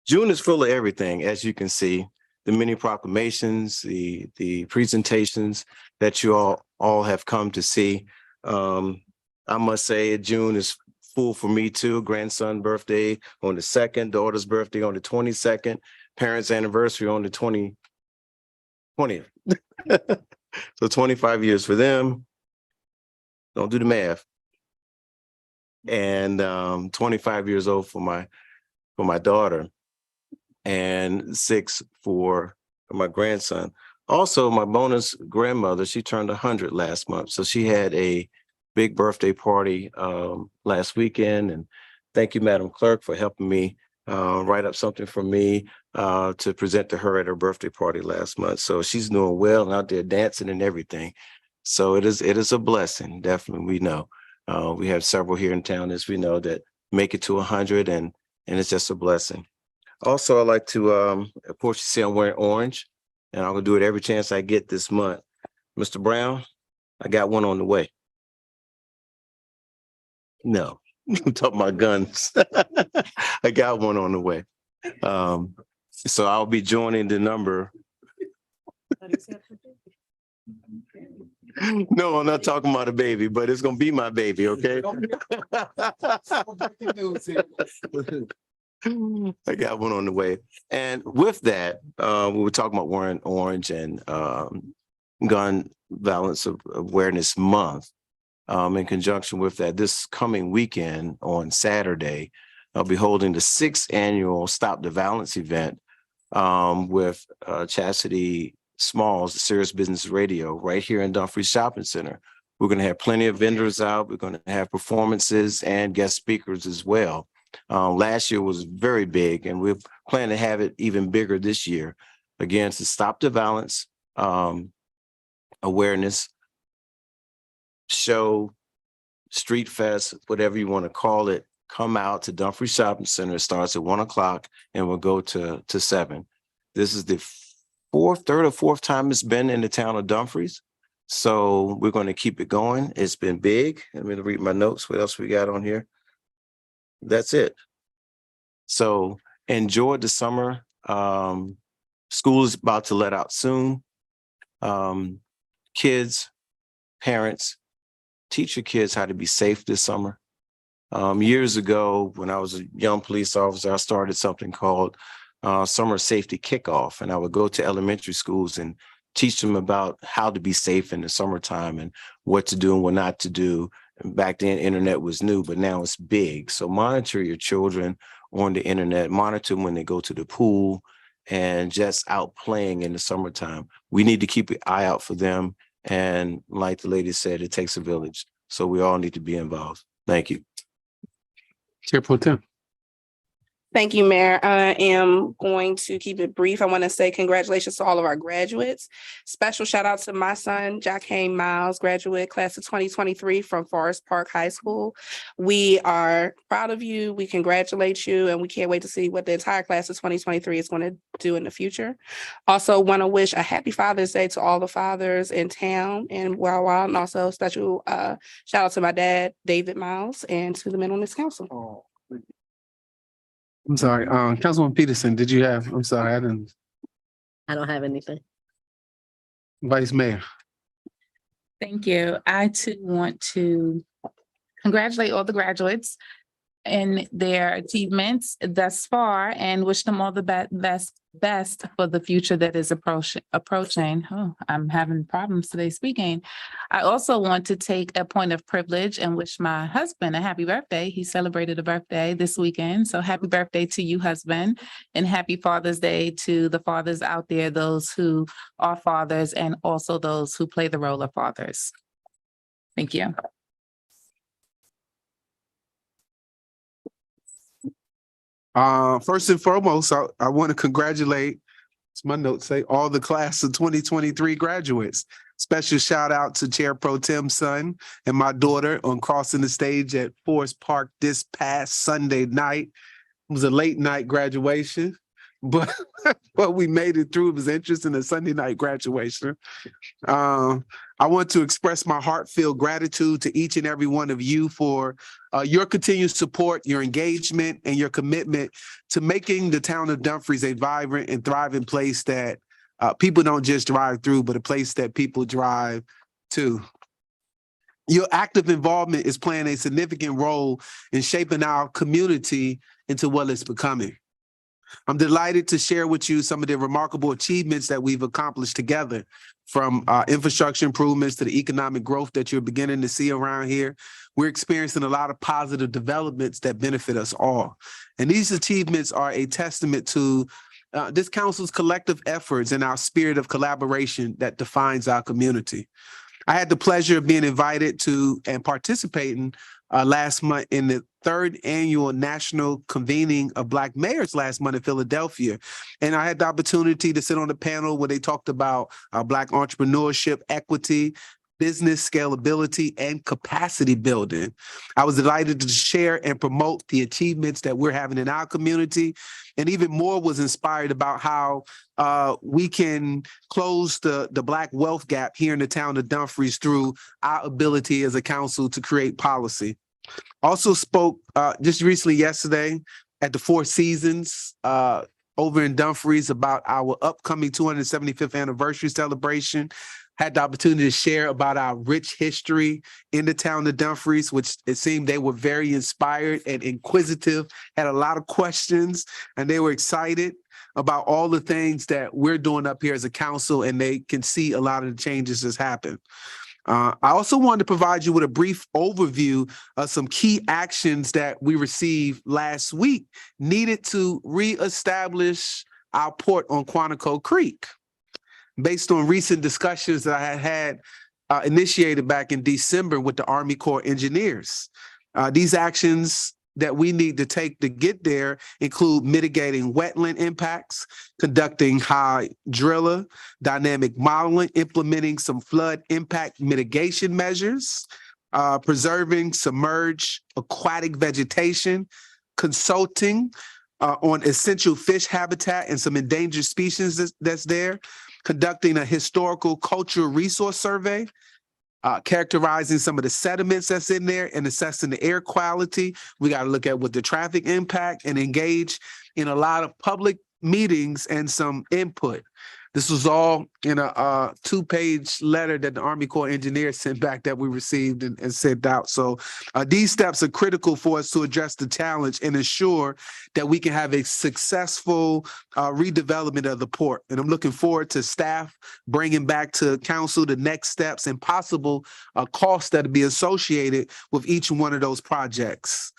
June is full of everything, as you can see, the many proclamations, the presentations that you all have come to see. I must say June is full for me too. Grandson birthday on the 2nd, daughter's birthday on the 22nd, parents' anniversary on the 20th. So 25 years for them. Don't do the math. And 25 years old for my daughter, and 6 for my grandson. Also, my bonus grandmother, she turned 100 last month. So she had a big birthday party last weekend. And thank you, Madam Clerk, for helping me write up something for me to present to her at her birthday party last month. So she's doing well and out there dancing and everything. So it is a blessing, definitely. We know. We have several here in town, as we know, that make it to 100, and it's just a blessing. Also, I like to, of course, you see I'm wearing orange, and I'm gonna do it every chance I get this month. Mr. Brown, I got one on the way. No, I'm talking about guns. I got one on the way. So I'll be joining the number. No, I'm not talking about a baby, but it's gonna be my baby, okay? I got one on the way. And with that, we were talking about wearing orange and Gun Violence Awareness Month. In conjunction with that, this coming weekend on Saturday, I'll be holding the 6th annual Stop the Violence event with Chastity Smalls, Serious Business Radio, right here in Dumfries Shopping Center. We're going to have plenty of vendors out. We're going to have performances and guest speakers as well. Last year was very big, and we plan to have it even bigger this year. Again, to Stop the Violence Awareness Show, Street Fest, whatever you want to call it. Come out to Dumfries Shopping Center. It starts at 1 o'clock and will go to 7. This is the third or fourth time it's been in the town of Dumfries. So we're going to keep it going. It's been big. Let me read my notes. What else we got on here? That's it. So enjoy the summer. School is about to let out soon. Kids, parents, teach your kids how to be safe this summer. Years ago, when I was a young police officer, I started something called Summer Safety Kickoff, and I would go to elementary schools and teach them about how to be safe in the summertime and what to do and what not to do. And back then, internet was new, but now it's big. So monitor your children on the internet, monitor them when they go to the pool and just out playing in the summertime. We need to keep an eye out for them. And like the lady said, it takes a village. So we all need to be involved. Thank you. Chair Pro Tem. Thank you, Mayor. I am going to keep it brief. I want to say congratulations to all of our graduates. Special shout out to my son, Jackane Miles, graduate class of 2023 from Forest Park High School. We are proud of you. We congratulate you, and we can't wait to see what the entire class of 2023 is going to do in the future. Also want to wish a happy Father's Day to all the fathers in town and Wawa, and also special shout out to my dad, David Miles, and to the men on this council. I'm sorry, Councilwoman Peterson, did you have, I'm sorry, I didn't, I don't have anything. Vice Mayor. Thank you. I too want to congratulate all the graduates in their achievements thus far and wish them all the best for the future that is approaching. Oh, I'm having problems today speaking. I also want to take a point of privilege and wish my husband a happy birthday. He celebrated a birthday this weekend. So happy birthday to you, husband, and happy Father's Day to the fathers out there, those who are fathers and also those who play the role of fathers. Thank you. First and foremost, I want to congratulate, as my notes say, all the class of 2023 graduates. Special shout out to Chair Pro Tem's son and my daughter on crossing the stage at Forest Park this past Sunday night. It was a late night graduation, but we made it through. It was interesting, a Sunday night graduation. I want to express my heartfelt gratitude to each and every one of you for your continued support, your engagement, and your commitment to making the town of Dumfries a vibrant and thriving place that people don't just drive through, but a place that people drive to. Your active involvement is playing a significant role in shaping our community into what it's becoming. I'm delighted to share with you some of the remarkable achievements that we've accomplished together, from infrastructure improvements to the economic growth that you're beginning to see around here. We're experiencing a lot of positive developments that benefit us all. And these achievements are a testament to this council's collective efforts and our spirit of collaboration that defines our community. I had the pleasure of being invited to and participating last month in the third annual national convening of Black mayors last month in Philadelphia. And I had the opportunity to sit on the panel where they talked about Black entrepreneurship, equity, business scalability, and capacity building. I was delighted to share and promote the achievements that we're having in our community. And even more was inspired about how we can close the Black wealth gap here in the town of Dumfries through our ability as a council to create policy. Also spoke just recently yesterday at the Four Seasons over in Dumfries about our upcoming 275th anniversary celebration. Had the opportunity to share about our rich history in the town of Dumfries, which it seemed they were very inspired and inquisitive, had a lot of questions, and they were excited about all the things that we're doing up here as a council, and they can see a lot of the changes that's happened. I also wanted to provide you with a brief overview of some key actions that we received last week needed to reestablish our port on Quantico Creek. Based on recent discussions that I had initiated back in December with the Army Corps engineers. These actions that we need to take to get there include mitigating wetland impacts, conducting hydrilla, dynamic modeling, implementing some flood impact mitigation measures, preserving submerged aquatic vegetation, consulting on essential fish habitat and some endangered species that's there, conducting a historical cultural resource survey, characterizing some of the sediments that's in there and assessing the air quality. We got to look at what the traffic impact and engage in a lot of public meetings and some input. This was all in a two-page letter that the Army Corps of Engineers sent back that we received and sent out. So these steps are critical for us to address the challenge and ensure that we can have a successful redevelopment of the port. And I'm looking forward to staff bringing back to council the next steps and possible costs that will be associated with each one of those projects.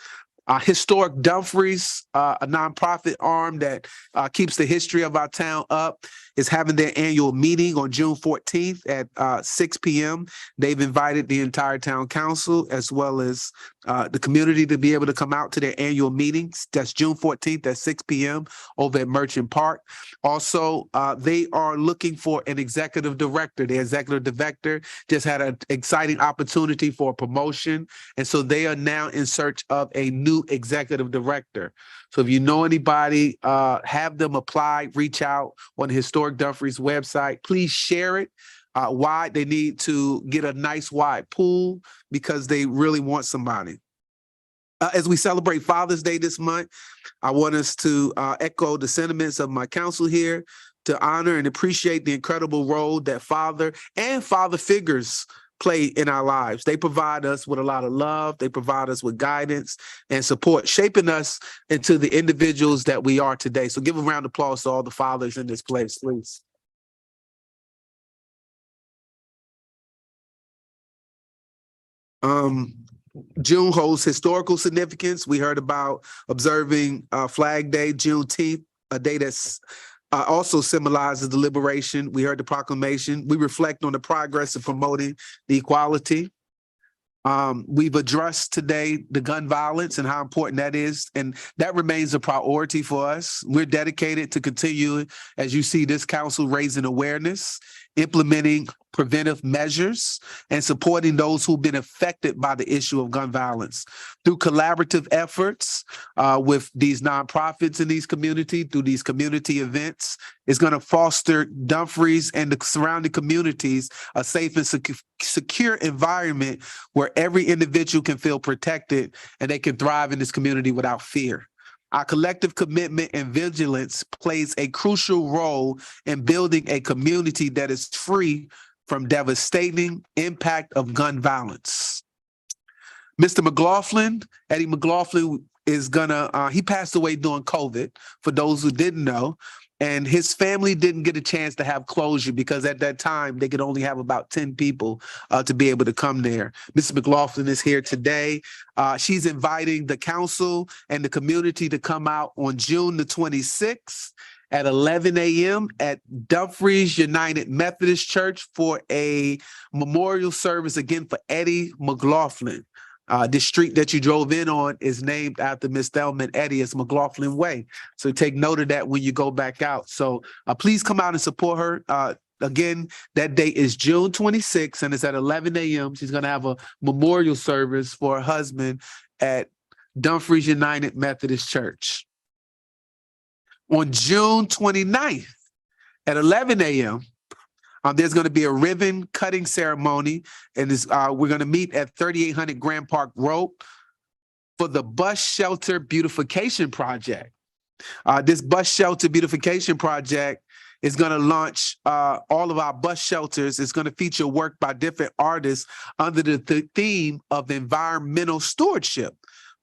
Historic Dumfries, a nonprofit arm that keeps the history of our town up, is having their annual meeting on June 14th at 6 p.m. They've invited the entire town council as well as the community to be able to come out to their annual meetings. That's June 14th at 6 p.m. over at Merchant Park. Also, they are looking for an executive director. The executive director just had an exciting opportunity for a promotion. And so they are now in search of a new executive director. So if you know anybody, have them apply, reach out on the Historic Dumfries website. Please share it. Why they need to get a nice wide pool because they really want somebody. As we celebrate Father's Day this month, I want us to echo the sentiments of my council here to honor and appreciate the incredible role that father and father figures play in our lives. They provide us with a lot of love. They provide us with guidance and support, shaping us into the individuals that we are today. So give a round of applause to all the fathers in this place, please. June holds historical significance. We heard about observing Flag Day, Juneteenth, a day that's also symbolizes the liberation. We heard the proclamation. We reflect on the progress of promoting the equality. We've addressed today the gun violence and how important that is, and that remains a priority for us. We're dedicated to continue, as you see this council raising awareness, implementing preventive measures, and supporting those who've been affected by the issue of gun violence. Through collaborative efforts with these nonprofits in these communities, through these community events, it's going to foster Dumfries and the surrounding communities a safe and secure environment where every individual can feel protected and they can thrive in this community without fear. Our collective commitment and vigilance plays a crucial role in building a community that is free from devastating impact of gun violence. Mr. McLaughlin, Eddie McLaughlin is he passed away during COVID, for those who didn't know, and his family didn't get a chance to have closure because at that time they could only have about 10 people to be able to come there. Mrs. McLaughlin is here today. She's inviting the council and the community to come out on June the 26th at 11 a.m. at Dumfries United Methodist Church for a memorial service again for Eddie McLaughlin. This street that you drove in on is named after Miss Thelma and Eddie. It's McLaughlin Way. So take note of that when you go back out. So please come out and support her. Again, that date is June 26th and it's at 11 a.m. She's going to have a memorial service for her husband at Dumfries United Methodist Church. On June 29th at 11 a.m., there's going to be a ribbon cutting ceremony, and we're going to meet at 3800 Grand Park Road for the Bus Shelter Beautification Project. This Bus Shelter Beautification Project is going to launch all of our bus shelters. It's going to feature work by different artists under the theme of environmental stewardship.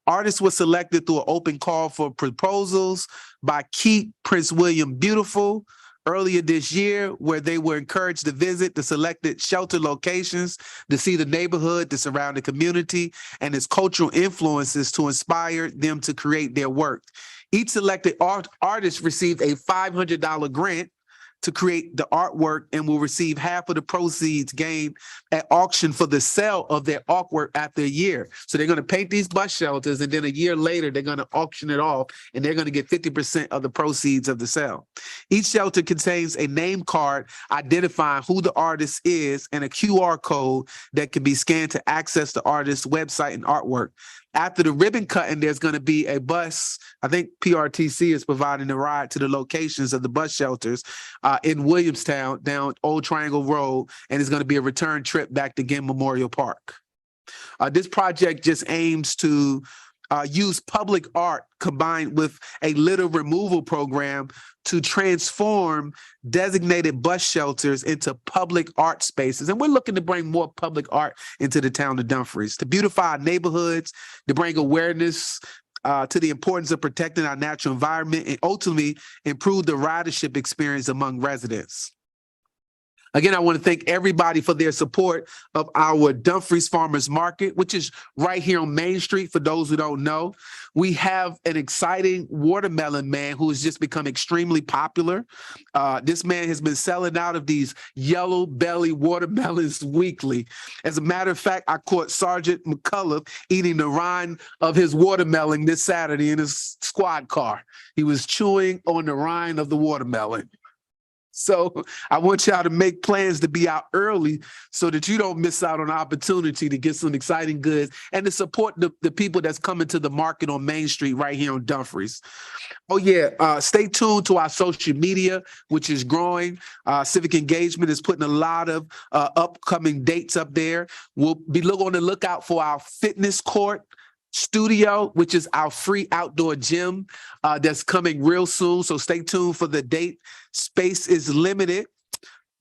Artists were selected through an open call for proposals by Keep Prince William Beautiful earlier this year, where they were encouraged to visit the selected shelter locations to see the neighborhood, the surrounding community, and its cultural influences to inspire them to create their work. Each selected artist received a $500 grant to create the artwork and will receive half of the proceeds gained at auction for the sale of their artwork after a year. So they're going to paint these bus shelters, and then a year later, they're going to auction it off, and they're going to get 50% of the proceeds of the sale. Each shelter contains a name card identifying who the artist is and a QR code that can be scanned to access the artist's website and artwork. After the ribbon cutting, there's going to be a bus. I think PRTC is providing a ride to the locations of the bus shelters in Williamstown down Old Triangle Road, and it's going to be a return trip back to Ginn Memorial Park. This project just aims to use public art combined with a litter removal program to transform designated bus shelters into public art spaces. And we're looking to bring more public art into the town of Dumfries, to beautify our neighborhoods, to bring awareness to the importance of protecting our natural environment, and ultimately improve the ridership experience among residents. Again, I want to thank everybody for their support of our Dumfries Farmers Market, which is right here on Main Street. For those who don't know, we have an exciting watermelon man who has just become extremely popular. This man has been selling out of these yellow belly watermelons weekly. As a matter of fact, I caught Sergeant McCullough eating the rind of his watermelon this Saturday in his squad car. He was chewing on the rind of the watermelon. So I want y'all to make plans to be out early so that you don't miss out on the opportunity to get some exciting goods and to support the people that's coming to the market on Main Street right here on Dumfries. Oh yeah, stay tuned to our social media, which is growing. Civic Engagement is putting a lot of upcoming dates up there. We'll be on the lookout for our fitness court studio, which is our free outdoor gym that's coming real soon. So stay tuned for the date. Space is limited,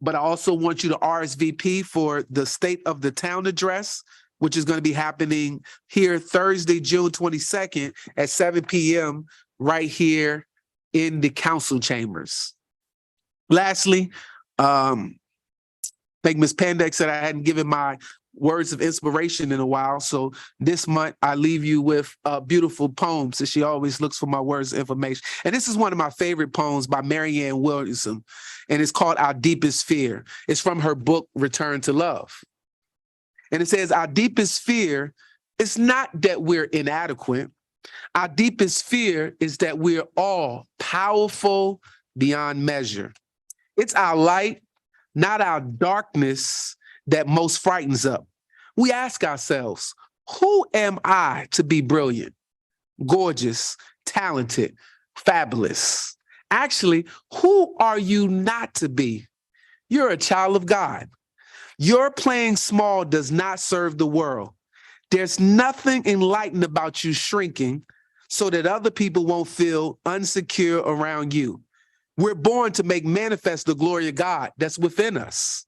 but I also want you to RSVP for the State of the Town address, which is going to be happening here Thursday, June 22nd at 7 p.m. right here in the council chambers. Lastly, I think Ms. Pandek said I hadn't given my words of inspiration in a while. So this month I leave you with beautiful poems, and she always looks for my words of information. And this is one of my favorite poems by Marianne Williamson, and it's called Our Deepest Fear. It's from her book, Return to Love. And it says, our deepest fear is not that we're inadequate. Our deepest fear is that we're all powerful beyond measure. It's our light, not our darkness, that most frightens us. We ask ourselves, who am I to be brilliant, gorgeous, talented, fabulous? Actually, who are you not to be? You're a child of God. Your playing small does not serve the world. There's nothing enlightened about you shrinking so that other people won't feel insecure around you. We're born to make manifest the glory of God that's within us.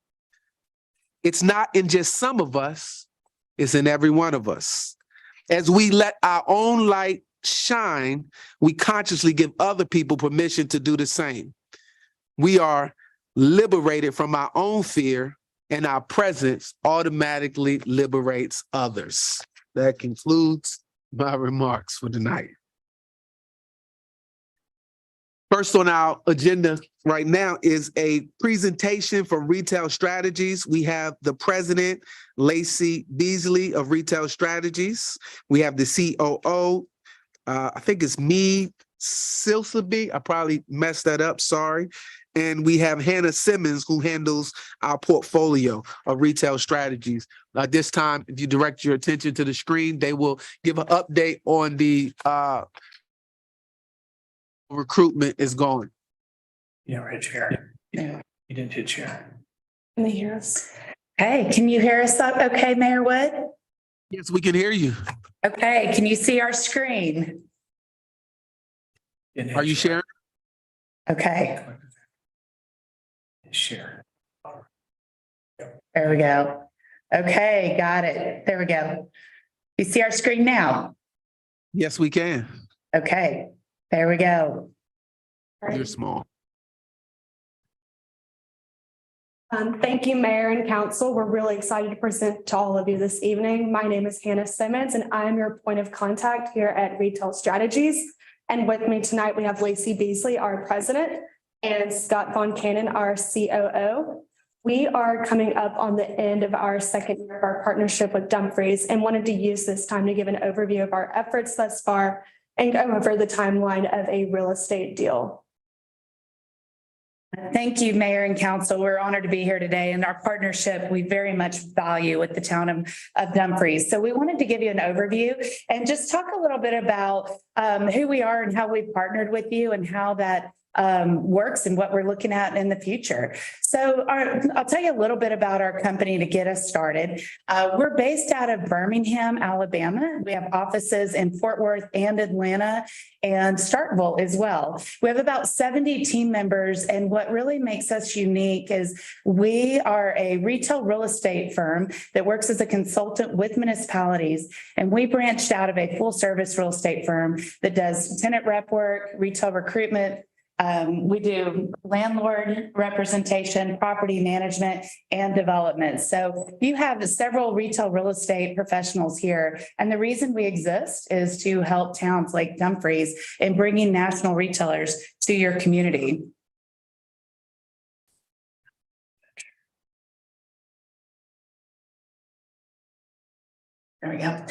It's not in just some of us, it's in every one of us. As we let our own light shine, we consciously give other people permission to do the same. We are liberated from our own fear, and our presence automatically liberates others. That concludes my remarks for tonight. First on our agenda right now is a presentation from Retail Strategies. We have the president, Lacey Beasley of Retail Strategies. We have the COO, I think it's Mead Silsaby. I probably messed that up, sorry. And we have Hannah Simmons, who handles our portfolio of Retail Strategies. This time, if you direct your attention to the screen, they will give an update on the recruitment is going. Yeah, right here. Yeah, you didn't hit share. Can they hear us? Hey, can you hear us okay, Mayor Wood? Yes, we can hear you. Okay, can you see our screen? Are you sharing? Okay, Share. there we go. Okay, got it. There we go. You see our screen now? Yes, we can. Okay, there we go. You're small. Thank you, Mayor and Council. We're really excited to present to all of you this evening. My name is Hannah Simmons, and I'm your point of contact here at Retail Strategies. And with me tonight, we have Lacey Beasley, our president, and Scott Von Cannon, our COO. We are coming up on the end of our second year of our partnership with Dumfries and wanted to use this time to give an overview of our efforts thus far and go over the timeline of a real estate deal. Thank you, Mayor and Council. We're honored to be here today, and our partnership we very much value with the town of Dumfries. So we wanted to give you an overview and just talk a little bit about who we are and how we've partnered with you and how that works and what we're looking at in the future. So I'll tell you a little bit about our company to get us started. We're based out of Birmingham, Alabama. We have offices in Fort Worth and Atlanta and Starkville as well. We have about 70 team members, and what really makes us unique is we are a retail real estate firm that works as a consultant with municipalities, and we branched out of a full service real estate firm that does tenant rep work, retail recruitment. We do landlord representation, property management, and development. So you have several retail real estate professionals here. And the reason we exist is to help towns like Dumfries in bringing national retailers to your community. There we go.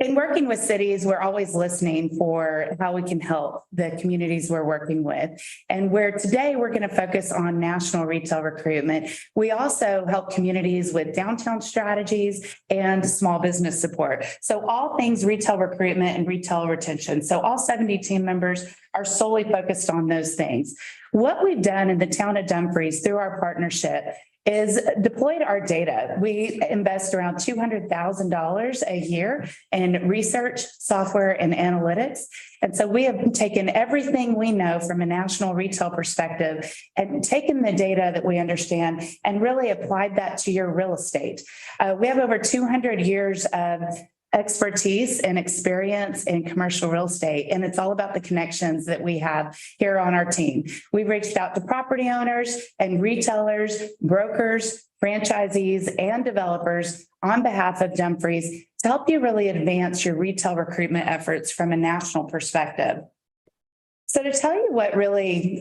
In working with cities, we're always listening for how we can help the communities we're working with. And where today we're going to focus on national retail recruitment. We also help communities with downtown strategies and small business support. So all things retail recruitment and retail retention. So all 70 team members are solely focused on those things. What we've done in the town of Dumfries through our partnership is deployed our data. We invest around $200,000 a year in research, software, and analytics. And so we have taken everything we know from a national retail perspective and taken the data that we understand and really applied that to your real estate. We have over 200 years of expertise and experience in commercial real estate. And it's all about the connections that we have here on our team. We've reached out to property owners and retailers, brokers, franchisees, and developers on behalf of Dumfries to help you really advance your retail recruitment efforts from a national perspective. So to tell you what we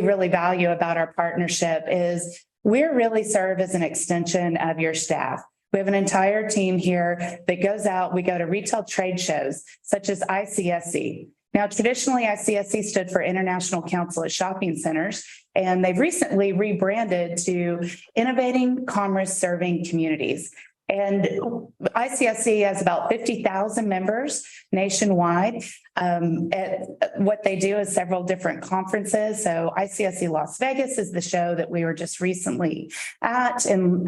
really value about our partnership is we really serve as an extension of your staff. We have an entire team here that goes out. We go to retail trade shows such as ICSC. Now, traditionally, ICSC stood for International Council of Shopping Centers, and they've recently rebranded to Innovating Commerce Serving Communities. And ICSC has about 50,000 members nationwide. What they do is several different conferences. So ICSC Las Vegas is the show that we were just recently at, and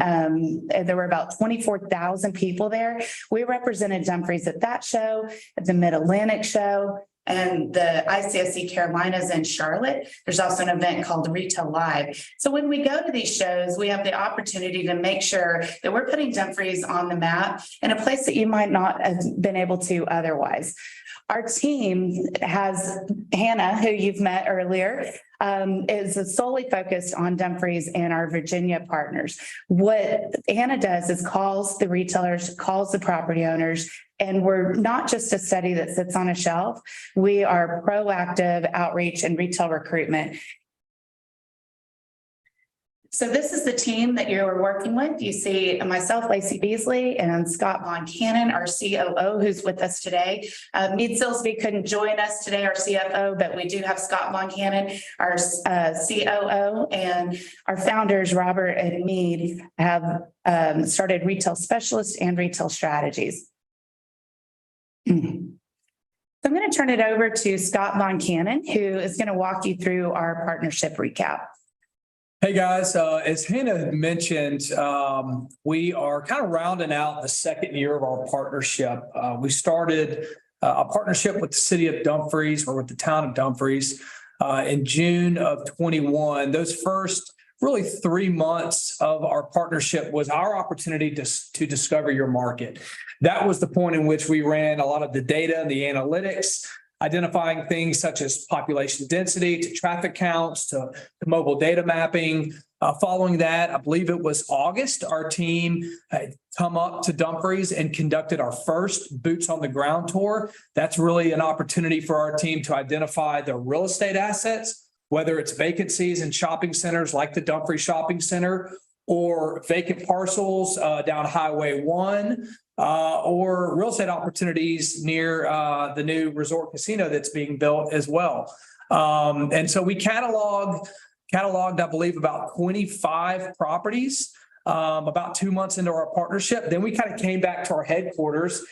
there were about 24,000 people there. We represented Dumfries at that show, at the Mid-Atlantic show, and the ICSC Carolinas in Charlotte. There's also an event called Retail Live. So when we go to these shows, we have the opportunity to make sure that we're putting Dumfries on the map in a place that you might not have been able to otherwise. Our team has Hannah, who you've met earlier, is solely focused on Dumfries and our Virginia partners. What Hannah does is calls the retailers, calls the property owners, and we're not just a study that sits on a shelf. We are proactive outreach and retail recruitment. So this is the team that you're working with. You see myself, Lacey Beasley, and Scott Von Cannon, our COO, who's with us today. Mead Silsby couldn't join us today, our CFO, but we do have Scott Von Cannon, our COO, and our founders, Robert and Mead, have started retail specialists and retail strategies. So I'm going to turn it over to Scott Von Cannon, who is going to walk you through our partnership recap. Hey guys, as Hannah mentioned, we are kind of rounding out the second year of our partnership. We started a partnership with the city of Dumfries, or with the town of Dumfries, in June of 21. Those first really 3 months of our partnership was our opportunity to discover your market. That was the point in which we ran a lot of the data and the analytics, identifying things such as population density, to traffic counts, to mobile data mapping. Following that, I believe it was August, our team had come up to Dumfries and conducted our first boots on the ground tour. That's really an opportunity for our team to identify the real estate assets, whether it's vacancies in shopping centers like the Dumfries Shopping Center, or vacant parcels down Highway 1, or real estate opportunities near the new resort casino that's being built as well. And so we cataloged, I believe, about 25 properties about 2 months into our partnership. Then we kind of came back to our headquarters,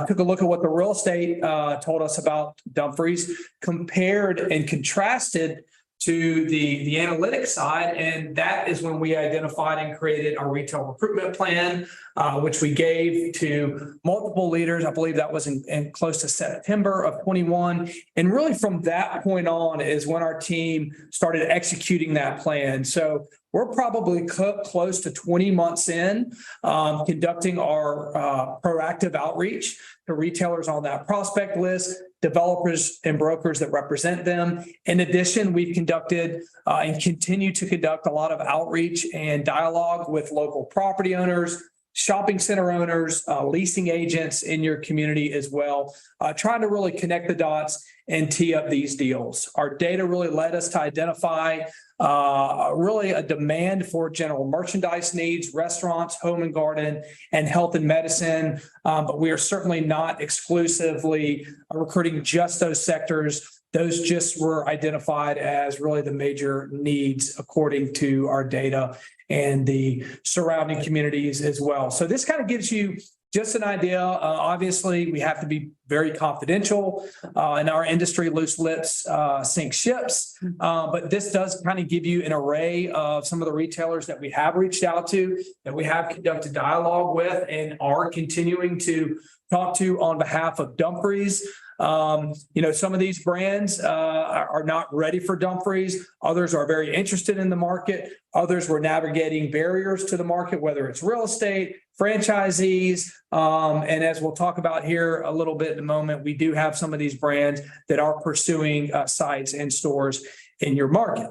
took a look at what the real estate told us about Dumfries, compared and contrasted to the analytics side. And that is when we identified and created our retail recruitment plan, which we gave to multiple leaders. I believe that was in close to September of 21. And really from that point on is when our team started executing that plan. So we're probably close to 20 months in conducting our proactive outreach to retailers on that prospect list, developers and brokers that represent them. In addition, we've conducted and continue to conduct a lot of outreach and dialogue with local property owners, shopping center owners, leasing agents in your community as well, trying to really connect the dots and tee up these deals. Our data really led us to identify really a demand for general merchandise needs, restaurants, home and garden, and health and medicine. But we are certainly not exclusively recruiting just those sectors. Those just were identified as really the major needs according to our data and the surrounding communities as well. So this kind of gives you just an idea. Obviously, we have to be very confidential. In our industry, loose lips sink ships. But this does kind of give you an array of some of the retailers that we have reached out to, that we have conducted dialogue with, and are continuing to talk to on behalf of Dumfries. Some of these brands are not ready for Dumfries. Others are very interested in the market. Others were navigating barriers to the market, whether it's real estate, franchisees. And as we'll talk about here a little bit in a moment, we do have some of these brands that are pursuing sites and stores in your market.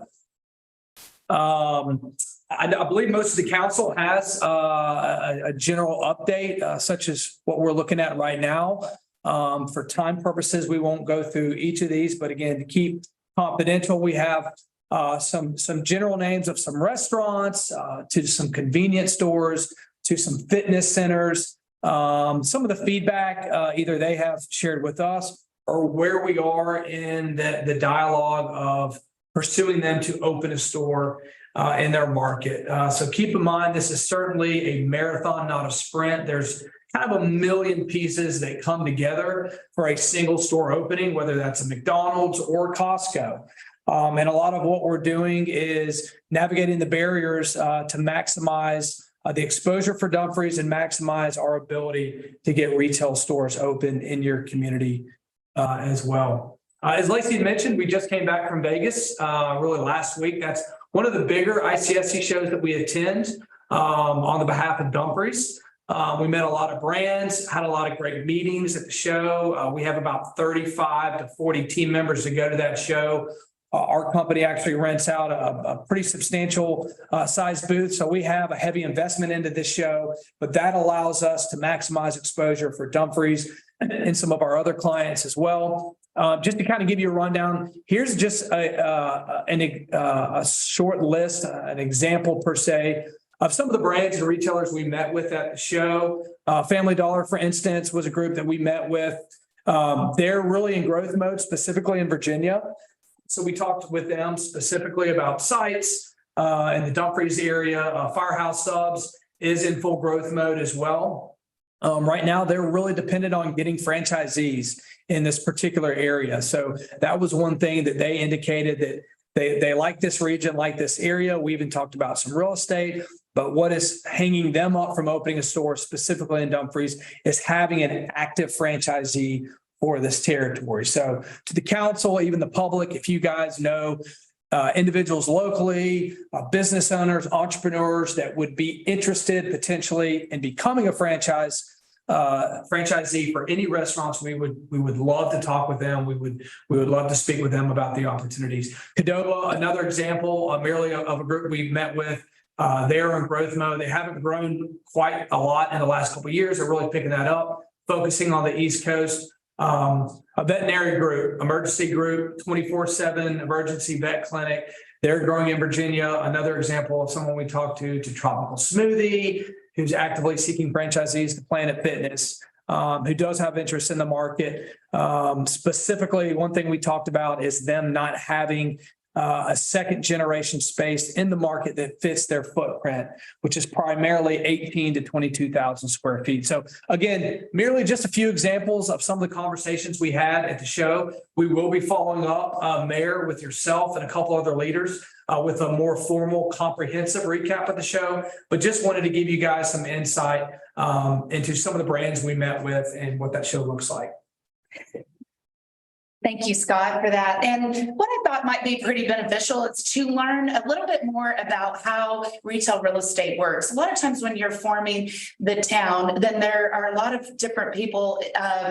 I believe most of the council has a general update, such as what we're looking at right now. For time purposes, we won't go through each of these, but again, to keep confidential, we have some general names of some restaurants, to some convenience stores, to some fitness centers. Some of the feedback either they have shared with us or where we are in the dialogue of pursuing them to open a store in their market. So keep in mind, this is certainly a marathon, not a sprint. There's kind of a million pieces that come together for a single store opening, whether that's a McDonald's or Costco. And a lot of what we're doing is navigating the barriers to maximize the exposure for Dumfries and maximize our ability to get retail stores open in your community as well. As Lacey mentioned, we just came back from Vegas really last week. That's one of the bigger ICSC shows that we attend on the behalf of Dumfries. We met a lot of brands, had a lot of great meetings at the show. We have about 35 to 40 team members that go to that show. Our company actually rents out a pretty substantial size booth. So we have a heavy investment into this show, but that allows us to maximize exposure for Dumfries and some of our other clients as well. Just to kind of give you a rundown, here's just a short list, an example per se, of some of the brands and retailers we met with at the show. Family Dollar, for instance, was a group that we met with. They're really in growth mode, specifically in Virginia. So we talked with them specifically about sites in the Dumfries area. Firehouse Subs is in full growth mode as well. Right now, they're really dependent on getting franchisees in this particular area. So that was one thing that they indicated, that they like this region, like this area. We even talked about some real estate, but what is hanging them up from opening a store specifically in Dumfries is having an active franchisee for this territory. So to the council, even the public, if you guys know individuals locally, business owners, entrepreneurs that would be interested potentially in becoming a franchisee for any restaurants, we would love to talk with them. We would love to speak with them about the opportunities. Qdoba, another example, merely of a group we've met with. They're in growth mode. They haven't grown quite a lot in the last couple of years. They're really picking that up, focusing on the East Coast. A veterinary group, emergency group, 24/7 emergency vet clinic. They're growing in Virginia. Another example of someone we talked to Tropical Smoothie, who's actively seeking franchisees to Planet Fitness. who does have interest in the market. Specifically, one thing we talked about is them not having a second generation space in the market that fits their footprint, which is primarily 18 to 22,000 square feet. So again, merely just a few examples of some of the conversations we had at the show. We will be following up, Mayor, with yourself and a couple other leaders with a more formal, comprehensive recap of the show. But just wanted to give you guys some insight into some of the brands we met with and what that show looks like. Thank you, Scott, for that. And what I thought might be pretty beneficial is to learn a little bit more about how retail real estate works. A lot of times when you're forming the town, then there are a lot of different people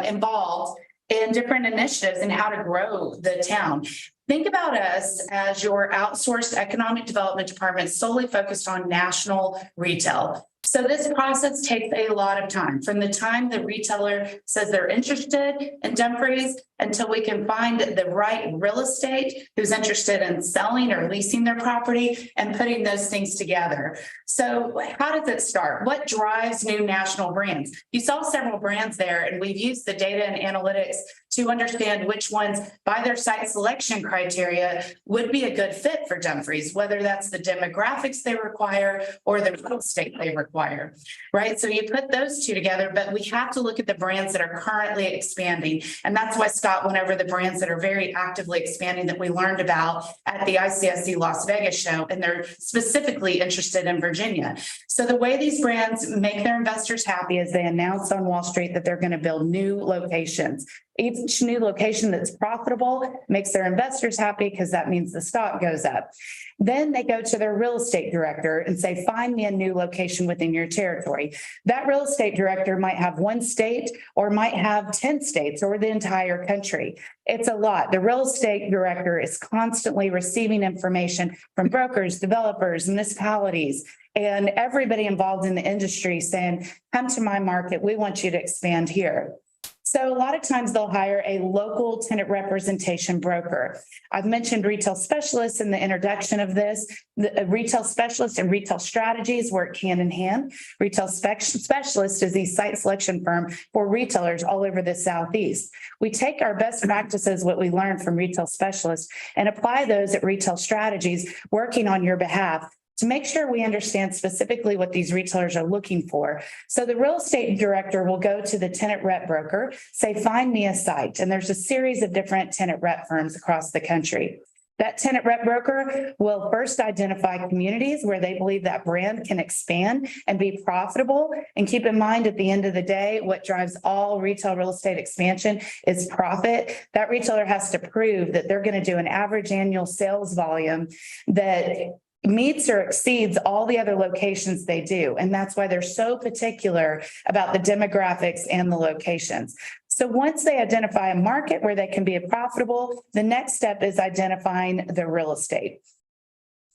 involved in different initiatives and how to grow the town. Think about us as your outsourced economic development department solely focused on national retail. So this process takes a lot of time, from the time the retailer says they're interested in Dumfries until we can find the right real estate who's interested in selling or leasing their property and putting those things together. So how does it start? What drives new national brands? You saw several brands there, and we've used the data and analytics to understand which ones by their site selection criteria would be a good fit for Dumfries, whether that's the demographics they require or the real estate they require, right? So you put those two together, but we have to look at the brands that are currently expanding. And that's why Scott went over the brands that are very actively expanding that we learned about at the ICSC Las Vegas show, and they're specifically interested in Virginia. So the way these brands make their investors happy is they announce on Wall Street that they're going to build new locations. Each new location that's profitable makes their investors happy because that means the stock goes up. Then they go to their real estate director and say, find me a new location within your territory. That real estate director might have one state or might have 10 states or the entire country. It's a lot. The real estate director is constantly receiving information from brokers, developers, municipalities, and everybody involved in the industry saying, come to my market. We want you to expand here. So a lot of times they'll hire a local tenant representation broker. I've mentioned retail specialists in the introduction of this. The retail specialists and retail strategies work hand in hand. Retail specialist is the site selection firm for retailers all over the Southeast. We take our best practices, what we learned from retail specialists, and apply those at retail strategies working on your behalf to make sure we understand specifically what these retailers are looking for. So the real estate director will go to the tenant rep broker, say, find me a site. And there's a series of different tenant rep firms across the country. That tenant rep broker will first identify communities where they believe that brand can expand and be profitable. And keep in mind, at the end of the day, what drives all retail real estate expansion is profit. That retailer has to prove that they're going to do an average annual sales volume that meets or exceeds all the other locations they do. And that's why they're so particular about the demographics and the locations. So once they identify a market where they can be profitable, the next step is identifying the real estate.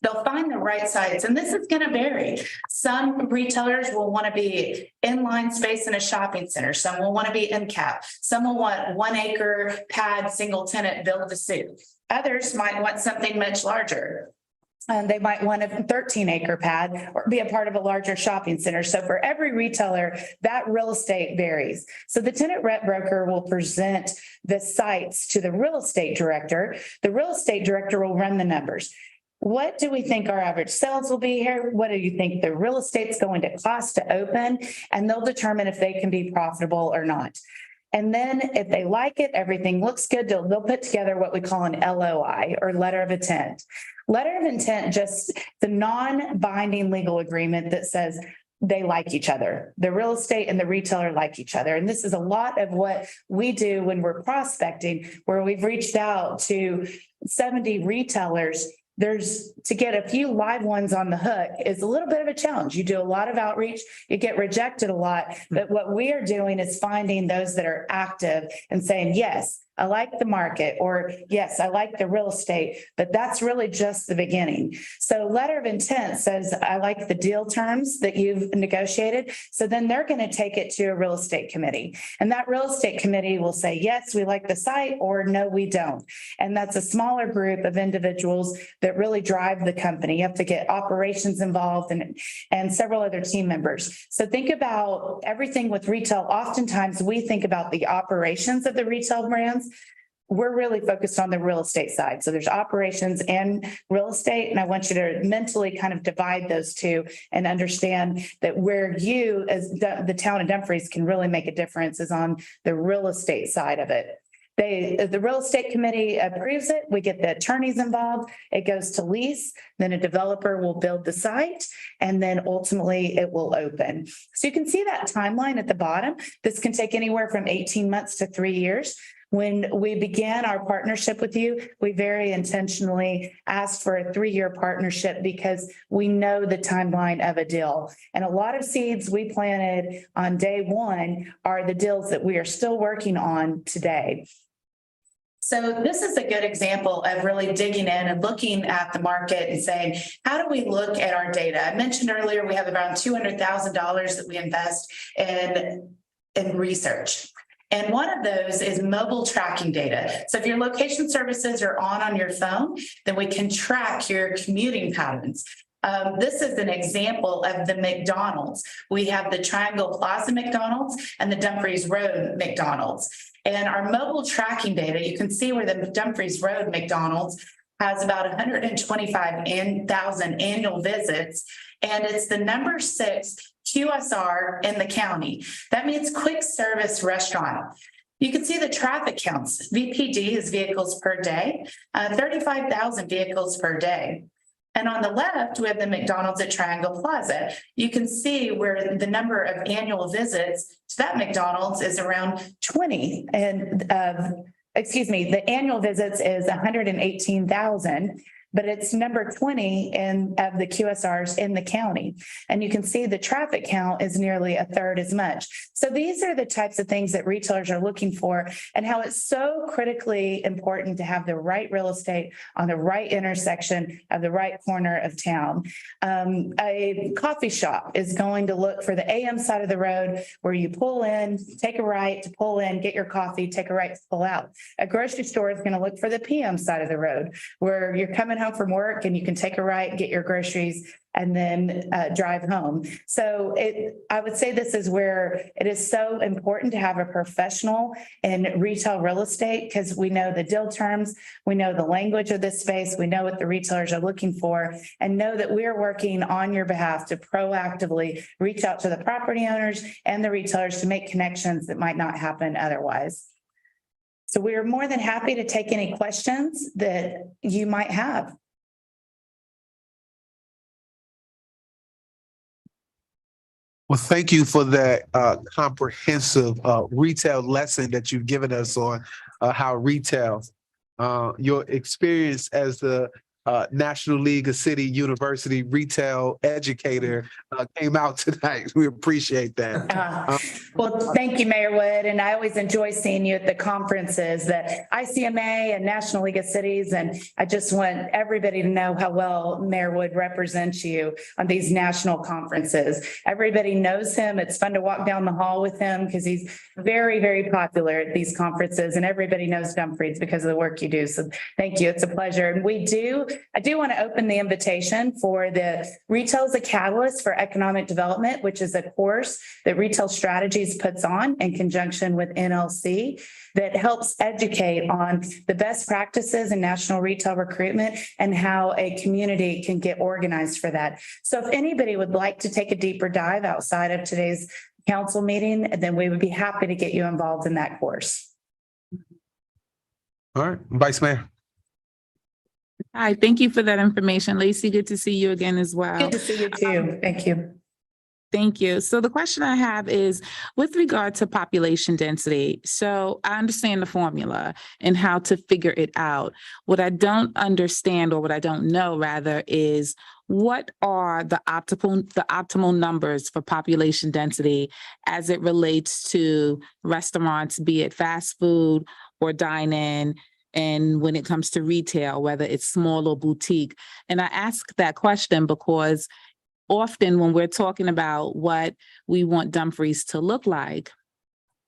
They'll find the right sites, and this is going to vary. Some retailers will want to be inline space in a shopping center. Some will want to be in cap. Some will want 1 acre pad, single tenant, build to suit. Others might want something much larger. And they might want a 13-acre pad or be a part of a larger shopping center. So for every retailer, that real estate varies. So the tenant rep broker will present the sites to the real estate director. The real estate director will run the numbers. What do we think our average sales will be here? What do you think the real estate's going to cost to open? And they'll determine if they can be profitable or not. And then if they like it, everything looks good, they'll put together what we call an LOI, or letter of intent. Letter of intent, just the non-binding legal agreement that says they like each other. The real estate and the retailer like each other. And this is a lot of what we do when we're prospecting, where we've reached out to 70 retailers. To get a few live ones on the hook is a little bit of a challenge. You do a lot of outreach, you get rejected a lot, but what we are doing is finding those that are active and saying, yes, I like the market, or yes, I like the real estate, but that's really just the beginning. So letter of intent says, I like the deal terms that you've negotiated. So then they're going to take it to a real estate committee. And that real estate committee will say, yes, we like the site, or no, we don't. And that's a smaller group of individuals that really drive the company. You have to get operations involved and several other team members. So think about everything with retail. Oftentimes we think about the operations of the retail brands. We're really focused on the real estate side. So there's operations and real estate. And I want you to mentally kind of divide those two and understand that where you as the town of Dumfries can really make a difference is on the real estate side of it. The real estate committee approves it. We get the attorneys involved. It goes to lease. Then a developer will build the site, and then ultimately it will open. So you can see that timeline at the bottom. This can take anywhere from 18 months to 3 years. When we began our partnership with you, we very intentionally asked for a 3-year partnership because we know the timeline of a deal. And a lot of seeds we planted on day one are the deals that we are still working on today. So this is a good example of really digging in and looking at the market and saying, how do we look at our data? I mentioned earlier, we have around $200,000 that we invest in research. And one of those is mobile tracking data. So if your location services are on your phone, then we can track your commuting patterns. This is an example of the McDonald's. We have the Triangle Plaza McDonald's and the Dumfries Road McDonald's. And our mobile tracking data, you can see where the Dumfries Road McDonald's has about 125,000 annual visits. And it's the number 6 QSR in the county. That means quick service restaurant. You can see the traffic counts. VPD is vehicles per day, 35,000 vehicles per day. And on the left, we have the McDonald's at Triangle Plaza. You can see where the number of annual visits to that McDonald's is around 20. And the annual visits is 118,000. But it's number 20 of the QSRs in the county. And you can see the traffic count is nearly a third as much. So these are the types of things that retailers are looking for, and how it's so critically important to have the right real estate on the right intersection of the right corner of town. A coffee shop is going to look for the AM side of the road where you pull in, take a right to pull in, get your coffee, take a right to pull out. A grocery store is going to look for the PM side of the road where you're coming home from work and you can take a right, get your groceries, and then drive home. So I would say this is where it is so important to have a professional in retail real estate, because we know the deal terms, we know the language of this space, we know what the retailers are looking for, and know that we're working on your behalf to proactively reach out to the property owners and the retailers to make connections that might not happen otherwise. So we are more than happy to take any questions that you might have. Well, thank you for that comprehensive retail lesson that you've given us on how retail, your experience as the National League of City University retail educator came out tonight. We appreciate that. Well, thank you, Mayor Wood. And I always enjoy seeing you at the conferences, the ICMA and National League of Cities. And I just want everybody to know how well Mayor Wood represents you on these national conferences. Everybody knows him. It's fun to walk down the hall with him because he's very, very popular at these conferences, and everybody knows Dumfries because of the work you do. So thank you. It's a pleasure. And I do want to open the invitation for the Retail as a Catalyst for Economic Development, which is a course that Retail Strategies puts on in conjunction with NLC that helps educate on the best practices in national retail recruitment and how a community can get organized for that. So if anybody would like to take a deeper dive outside of today's council meeting, then we would be happy to get you involved in that course. All right, Vice Mayor. Hi, thank you for that information. Lacey, good to see you again as well. Good to see you too. Thank you. Thank you. So the question I have is with regard to population density. So I understand the formula and how to figure it out. What I don't understand, or what I don't know rather, is what are the optimal numbers for population density as it relates to restaurants, be it fast food or dine-in, and when it comes to retail, whether it's small or boutique? And I ask that question because often when we're talking about what we want Dumfries to look like,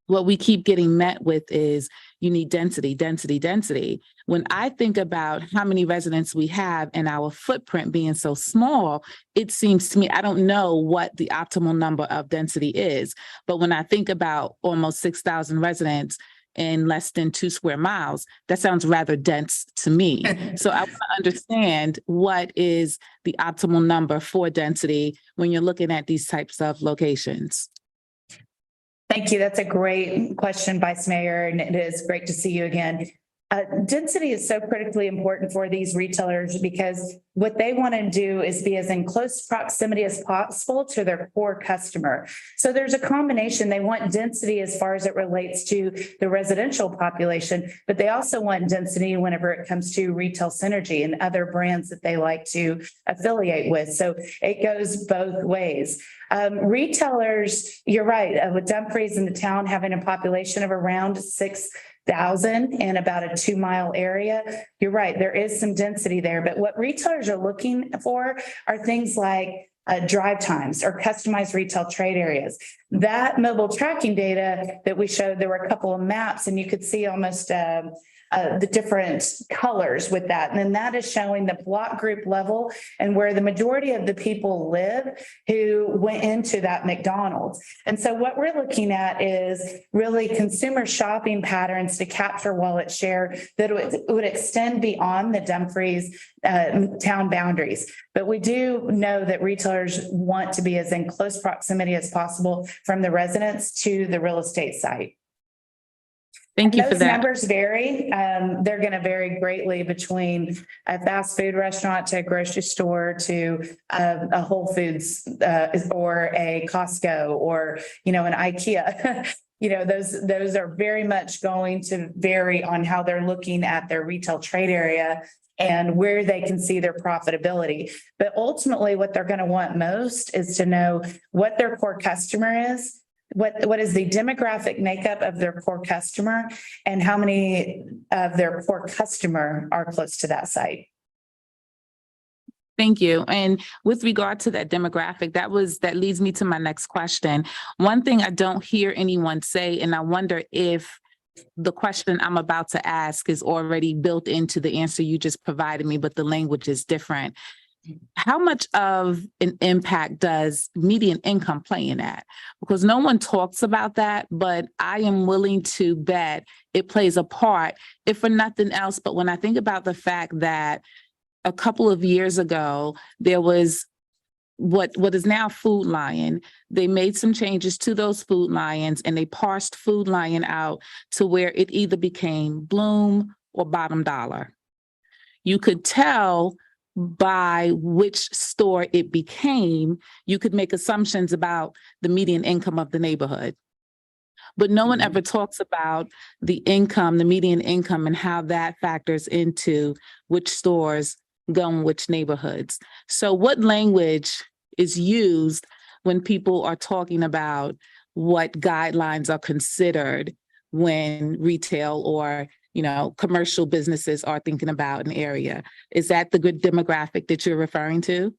what we keep getting met with is you need density, density, density. When I think about how many residents we have and our footprint being so small, it seems to me, I don't know what the optimal number of density is. But when I think about almost 6,000 residents in less than 2 square miles, that sounds rather dense to me. So I want to understand what is the optimal number for density when you're looking at these types of locations. Thank you. That's a great question, Vice Mayor, and it is great to see you again. Density is so critically important for these retailers because what they want to do is be as in close proximity as possible to their core customer. So there's a combination. They want density as far as it relates to the residential population, but they also want density whenever it comes to retail synergy and other brands that they like to affiliate with. So it goes both ways. Retailers, you're right, with Dumfries in the town having a population of around 6,000 in about a 2 mile area. You're right, there is some density there, but what retailers are looking for are things like drive times or customized retail trade areas. That mobile tracking data that we showed, there were a couple of maps and you could see almost the different colors with that. And then that is showing the block group level and where the majority of the people live who went into that McDonald's. And so what we're looking at is really consumer shopping patterns to capture wallet share that would extend beyond the Dumfries town boundaries. But we do know that retailers want to be as in close proximity as possible from the residents to the real estate site. Thank you for Those that. numbers vary. They're going to vary greatly between a fast food restaurant to a grocery store to a Whole Foods or a Costco or, an IKEA. Those are very much going to vary on how they're looking at their retail trade area and where they can see their profitability. But ultimately, what they're going to want most is to know what their core customer is. What is the demographic makeup of their core customer and how many of their core customer are close to that site? Thank you. And with regard to that demographic, that leads me to my next question. One thing I don't hear anyone say, and I wonder if the question I'm about to ask is already built into the answer you just provided me, but the language is different. How much of an impact does median income play in that? Because no one talks about that, but I am willing to bet it plays a part, if for nothing else. But when I think about the fact that a couple of years ago, there was what is now Food Lion. They made some changes to those Food Lions and they parsed Food Lion out to where it either became Bloom or Bottom Dollar. You could tell by which store it became, you could make assumptions about the median income of the neighborhood. But no one ever talks about the income, the median income, and how that factors into which stores go in which neighborhoods. So what language is used when people are talking about what guidelines are considered when retail or commercial businesses are thinking about an area? Is that the good demographic that you're referring to?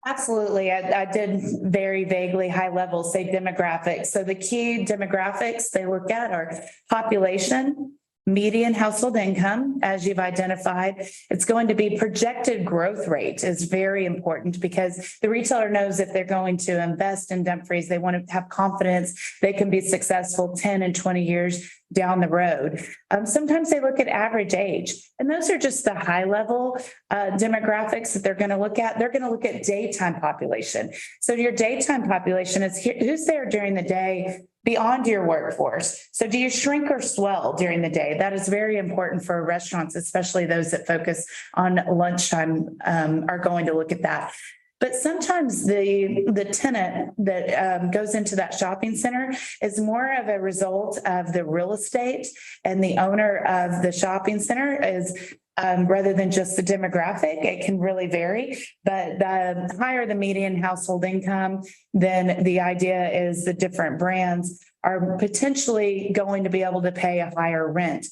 Absolutely. I did very vaguely high level say demographics. So the key demographics they look at are population, median household income, as you've identified. It's going to be projected growth rate is very important because the retailer knows if they're going to invest in Dumfries, they want to have confidence they can be successful 10 and 20 years down the road. Sometimes they look at average age, and those are just the high level demographics that they're going to look at. They're going to look at daytime population. So your daytime population is who's there during the day beyond your workforce. So do you shrink or swell during the day? That is very important for restaurants, especially those that focus on lunchtime are going to look at that. But sometimes the tenant that goes into that shopping center is more of a result of the real estate, and the owner of the shopping center is rather than just the demographic. It can really vary, but the higher the median household income, then the idea is the different brands are potentially going to be able to pay a higher rent.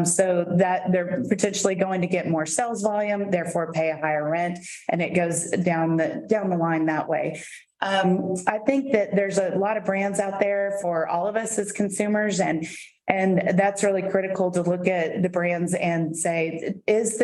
So that they're potentially going to get more sales volume, therefore pay a higher rent, and it goes down the line that way. I think that there's a lot of brands out there for all of us as consumers, and that's really critical to look at the brands and say, is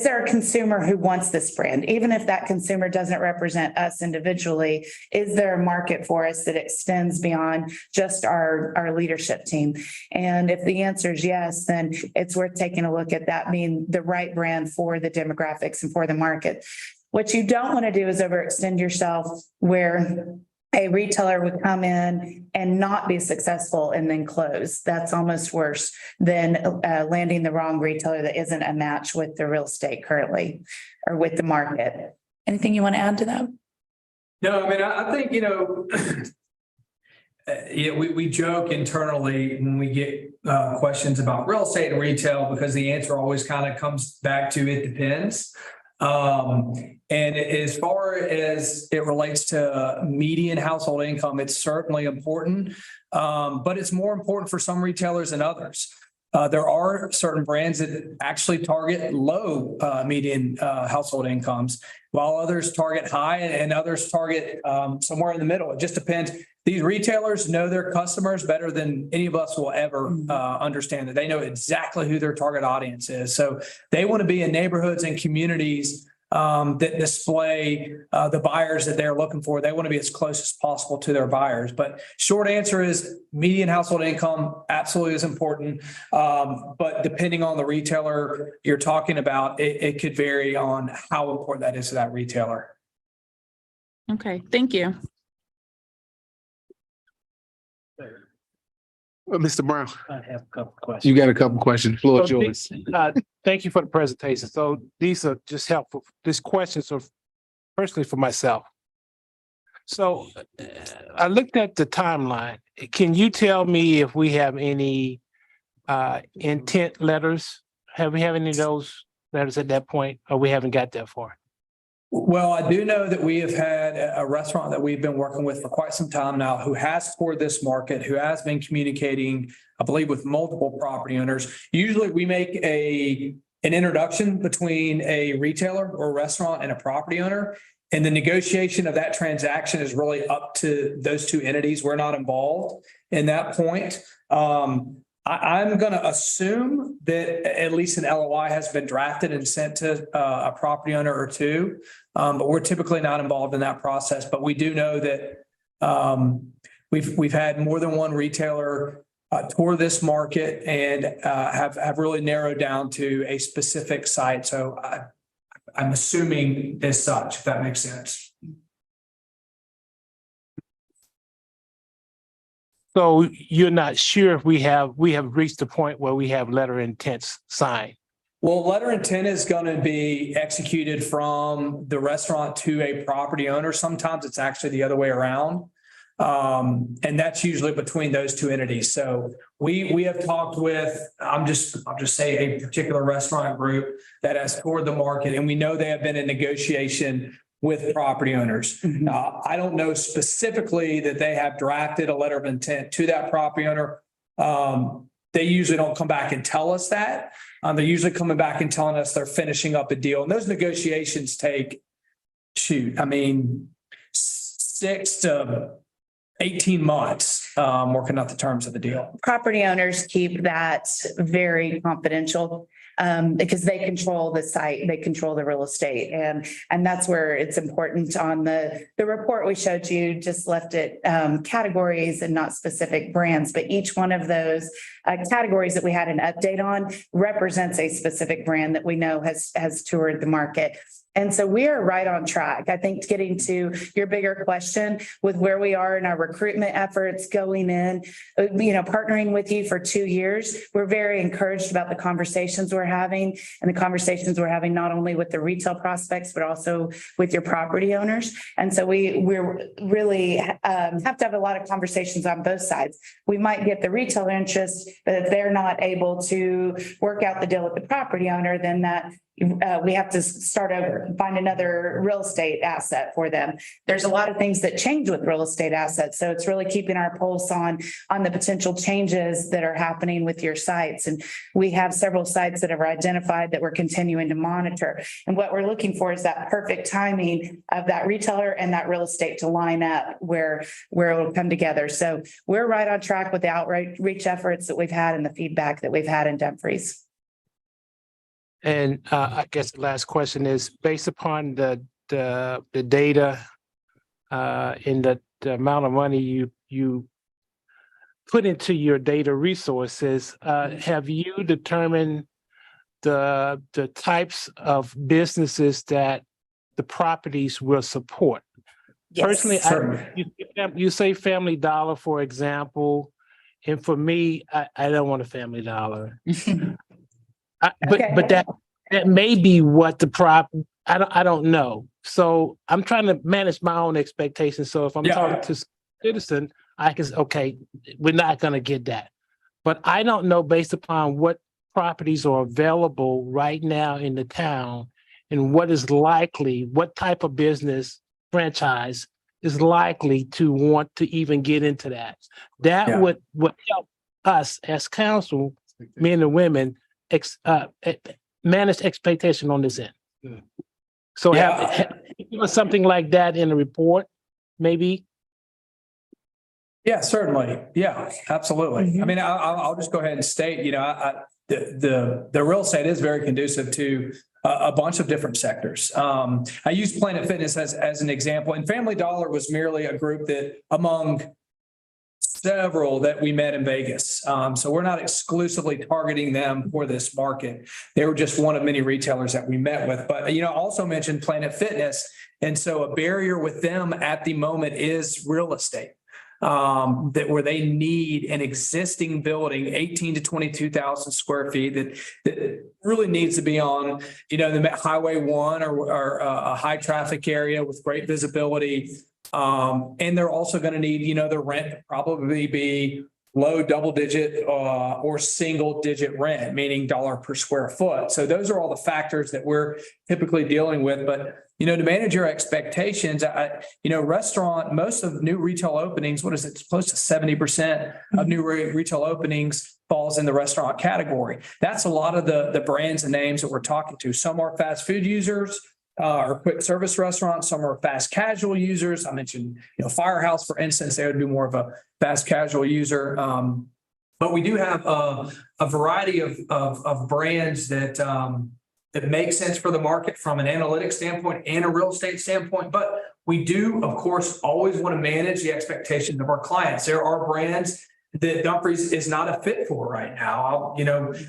there a consumer who wants this brand? Even if that consumer doesn't represent us individually, is there a market for us that extends beyond just our leadership team? And if the answer is yes, then it's worth taking a look at that being the right brand for the demographics and for the market. What you don't want to do is overextend yourself where a retailer would come in and not be successful and then close. That's almost worse than landing the wrong retailer that isn't a match with the real estate currently or with the market. Anything you want to add to that? No, I mean, I think, yeah, we joke internally when we get questions about real estate and retail, because the answer always kind of comes back to it depends. And as far as it relates to median household income, it's certainly important, but it's more important for some retailers than others. There are certain brands that actually target low median household incomes, while others target high and others target somewhere in the middle. It just depends. These retailers know their customers better than any of us will ever understand that. They know exactly who their target audience is. So they want to be in neighborhoods and communities that display the buyers that they're looking for. They want to be as close as possible to their buyers. But short answer is median household income absolutely is important. But depending on the retailer you're talking about, it could vary on how important that is to that retailer. Okay, thank you. Mr. Brown, I have a couple of questions. you got a couple questions. Floor is So yours. Thank you for the presentation. So these are just helpful. These questions are personally for myself. So I looked at the timeline. Can you tell me if we have any intent letters? Have we any of those letters at that point, or we haven't got that far? Well, I do know that we have had a restaurant that we've been working with for quite some time now who has toured this market, who has been communicating, I believe, with multiple property owners. Usually we make an introduction between a retailer or a restaurant and a property owner. And the negotiation of that transaction is really up to those two entities. We're not involved in that point. I'm going to assume that at least an LOI has been drafted and sent to a property owner or two, but we're typically not involved in that process. But we do know that we've had more than one retailer tour this market and have really narrowed down to a specific site. So I'm assuming as such, if that makes sense. So you're not sure if we have reached the point where we have letter intents signed? Well, letter intent is going to be executed from the restaurant to a property owner. Sometimes it's actually the other way around. And that's usually between those two entities. So we have talked with, I'll just say a particular restaurant group that has toured the market, and we know they have been in negotiation with property owners. I don't know specifically that they have drafted a letter of intent to that property owner. They usually don't come back and tell us that. They're usually coming back and telling us they're finishing up a deal. And those negotiations take, 6 to 18 months working out the terms of the deal. Property owners keep that very confidential because they control the site, they control the real estate. And that's where it's important. On the report we showed you, just left it categories and not specific brands, but each one of those categories that we had an update on represents a specific brand that we know has toured the market. And so we are right on track. I think getting to your bigger question with where we are in our recruitment efforts, going in, partnering with you for 2 years. We're very encouraged about the conversations we're having and the conversations we're having not only with the retail prospects, but also with your property owners. And so we're really have to have a lot of conversations on both sides. We might get the retail interest, but if they're not able to work out the deal with the property owner, then that we have to start over, find another real estate asset for them. There's a lot of things that change with real estate assets. So it's really keeping our pulse on the potential changes that are happening with your sites. And we have several sites that are identified that we're continuing to monitor. And what we're looking for is that perfect timing of that retailer and that real estate to line up where it'll come together. So we're right on track with the outreach efforts that we've had and the feedback that we've had in Dumfries. And I guess the last question is based upon the data and the amount of money you put into your data resources, have you determined the types of businesses that the properties will support? Yes. Personally, you say Family Dollar, for example, and for me, I don't want a Family Dollar. But that may be what I don't know. So I'm trying to manage my own expectations. So if I'm talking to a citizen, I can say, okay, we're not going to get that. But I don't know based upon what properties are available right now in the town and what is likely, what type of business franchise is likely to want to even get into that. That would help us as council, men and women, manage expectation on this end. So have something like that in the report, maybe? Yeah, certainly. Yeah, absolutely. I mean, I'll just go ahead and state, the real estate is very conducive to a bunch of different sectors. I use Planet Fitness as an example, and Family Dollar was merely a group that among several that we met in Vegas. So we're not exclusively targeting them for this market. They were just one of many retailers that we met with. But, also mentioned Planet Fitness. And so a barrier with them at the moment is real estate. Where they need an existing building, 18 to 22,000 square feet that really needs to be on, the Highway 1 or a high traffic area with great visibility. And they're also going to need, the rent to probably be low double digit or single digit rent, meaning dollar per square foot. So those are all the factors that we're typically dealing with. But, to manage your expectations, restaurant, most of new retail openings, what is it? It's close to 70% of new retail openings falls in the restaurant category. That's a lot of the brands and names that we're talking to. Some are fast food users. Or quick service restaurants, some are fast casual users. I mentioned, Firehouse, for instance, they would be more of a fast casual user. But we do have a variety of brands that make sense for the market from an analytics standpoint and a real estate standpoint. But we do, of course, always want to manage the expectations of our clients. There are brands that Dumfries is not a fit for right now.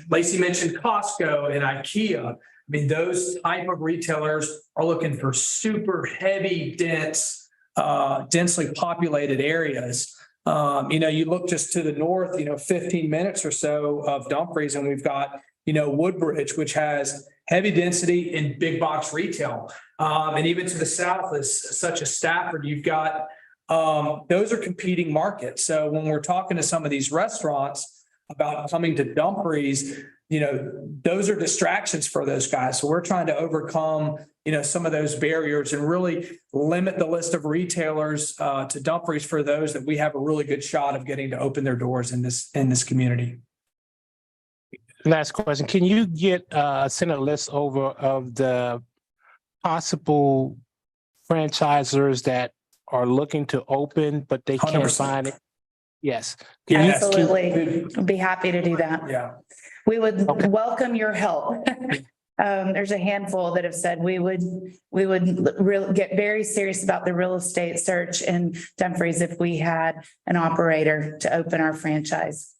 Lacey mentioned Costco and IKEA. I mean, those type of retailers are looking for super heavy, densely populated areas. You look just to the north, 15 minutes or so of Dumfries, and we've got, Woodbridge, which has heavy density in big box retail. And even to the south is such as Stafford, you've got, those are competing markets. So when we're talking to some of these restaurants about coming to Dumfries, those are distractions for those guys. So we're trying to overcome, some of those barriers and really limit the list of retailers to Dumfries for those that we have a really good shot of getting to open their doors in this community. Last question. Can you send a list over of the possible franchisors that are looking to open, but they can't 100%. find it? Yes. Absolutely. I'd be happy to do that. Yeah. We would welcome your help. There's a handful that have said we would get very serious about the real estate search in Dumfries if we had an operator to open our franchise.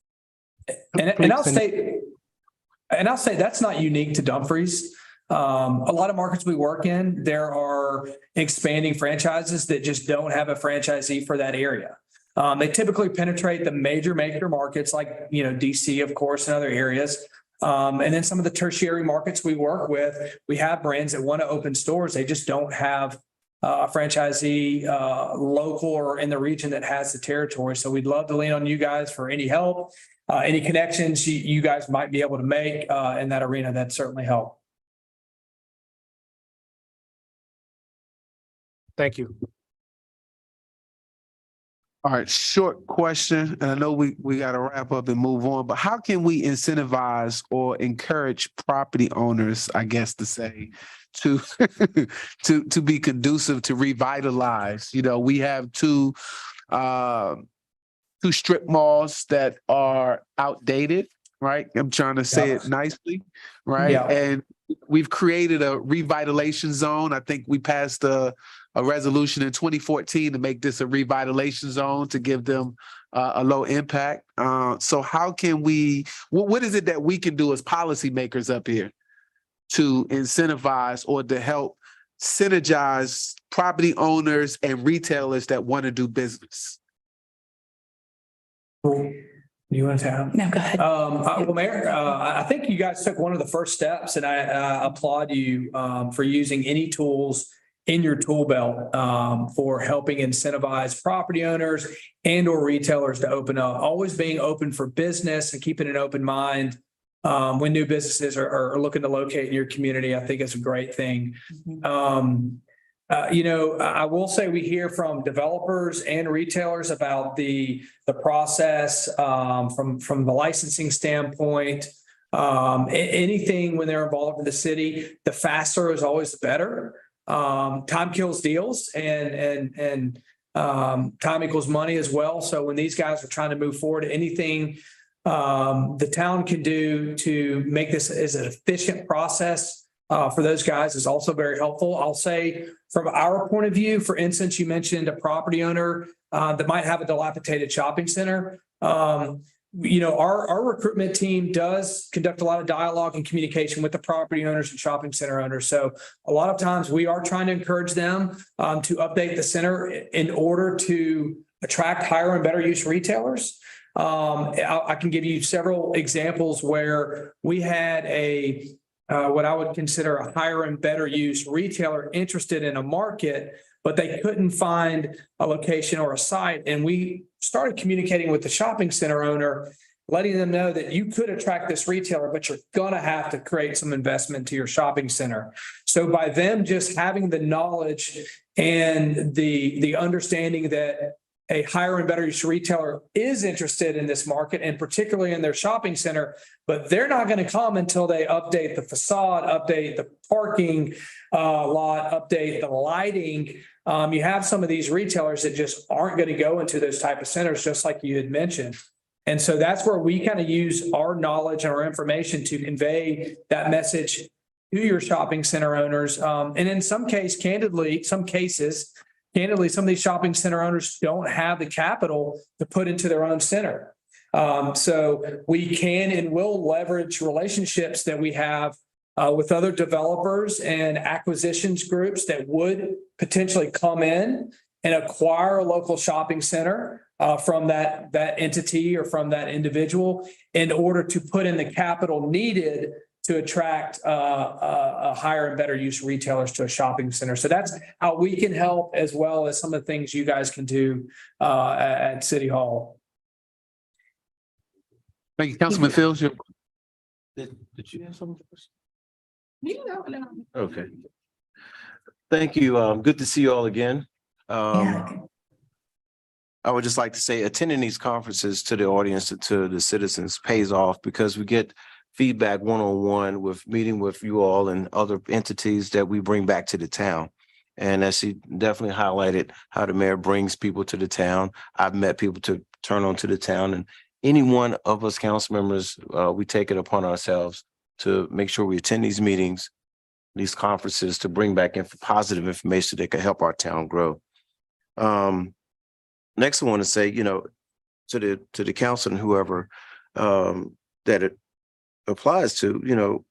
And I'll say that's not unique to Dumfries. A lot of markets we work in, there are expanding franchises that just don't have a franchisee for that area. They typically penetrate the major markets like, you know, DC, of course, and other areas. And then some of the tertiary markets we work with, we have brands that want to open stores. They just don't have a franchisee local or in the region that has the territory. So we'd love to lean on you guys for any help, any connections you guys might be able to make in that arena. That certainly help. Thank you. All right, short question, and I know we got to wrap up and move on, but how can we incentivize or encourage property owners, I guess to say, to to be conducive to revitalize? You know, we have two strip malls that are outdated, right? I'm trying to say it nicely, right? Yeah. And we've created a revitalization zone. I think we passed a resolution in 2014 to make this a revitalization zone to give them a low impact. So how can we, what is it that we can do as policymakers up here to incentivize or to help synergize property owners and retailers that want to do business? Cool. You want to have? No, go ahead. Well, Mayor, I think you guys took one of the first steps, and I applaud you for using any tools in your tool belt for helping incentivize property owners and or retailers to open up. Always being open for business and keeping an open mind when new businesses are looking to locate in your community, I think is a great thing. You know, I will say we hear from developers and retailers about the process from the licensing standpoint. Anything when they're involved in the city, the faster is always the better. Time kills deals and time equals money as well. So when these guys are trying to move forward, anything the town can do to make this as an efficient process for those guys is also very helpful. I'll say from our point of view, for instance, you mentioned a property owner that might have a dilapidated shopping center. You know, our recruitment team does conduct a lot of dialogue and communication with the property owners and shopping center owners. So a lot of times we are trying to encourage them to update the center in order to attract higher and better use retailers. I can give you several examples where we had what I would consider a higher and better use retailer interested in a market, but they couldn't find a location or a site. And we started communicating with the shopping center owner, letting them know that you could attract this retailer, but you're going to have to create some investment to your shopping center. So by them just having the knowledge and the understanding that a higher and better use retailer is interested in this market and particularly in their shopping center, but they're not going to come until they update the facade, update the parking lot, update the lighting. You have some of these retailers that just aren't going to go into those type of centers, just like you had mentioned. And so that's where we kind of use our knowledge and our information to convey that message to your shopping center owners. And in some cases, some of these shopping center owners don't have the capital to put into their own center. So we can and will leverage relationships that we have with other developers and acquisitions groups that would potentially come in and acquire a local shopping center from that entity or from that individual in order to put in the capital needed to attract a higher and better use retailers to a shopping center. So that's how we can help, as well as some of the things you guys can do at City Hall. Thank you, Councilman Fields. Did you have something? Okay. Thank you. Good to see you all again. I would just like to say attending these conferences to the audience and to the citizens pays off because we get feedback one-on-one with meeting with you all and other entities that we bring back to the town. And as she definitely highlighted how the mayor brings people to the town. I've met people to turn on to the town, and any one of us council members, we take it upon ourselves to make sure we attend these meetings, these conferences, to bring back positive information that can help our town grow. Next, I want to say, you know, to the council and whoever that it applies to, you know,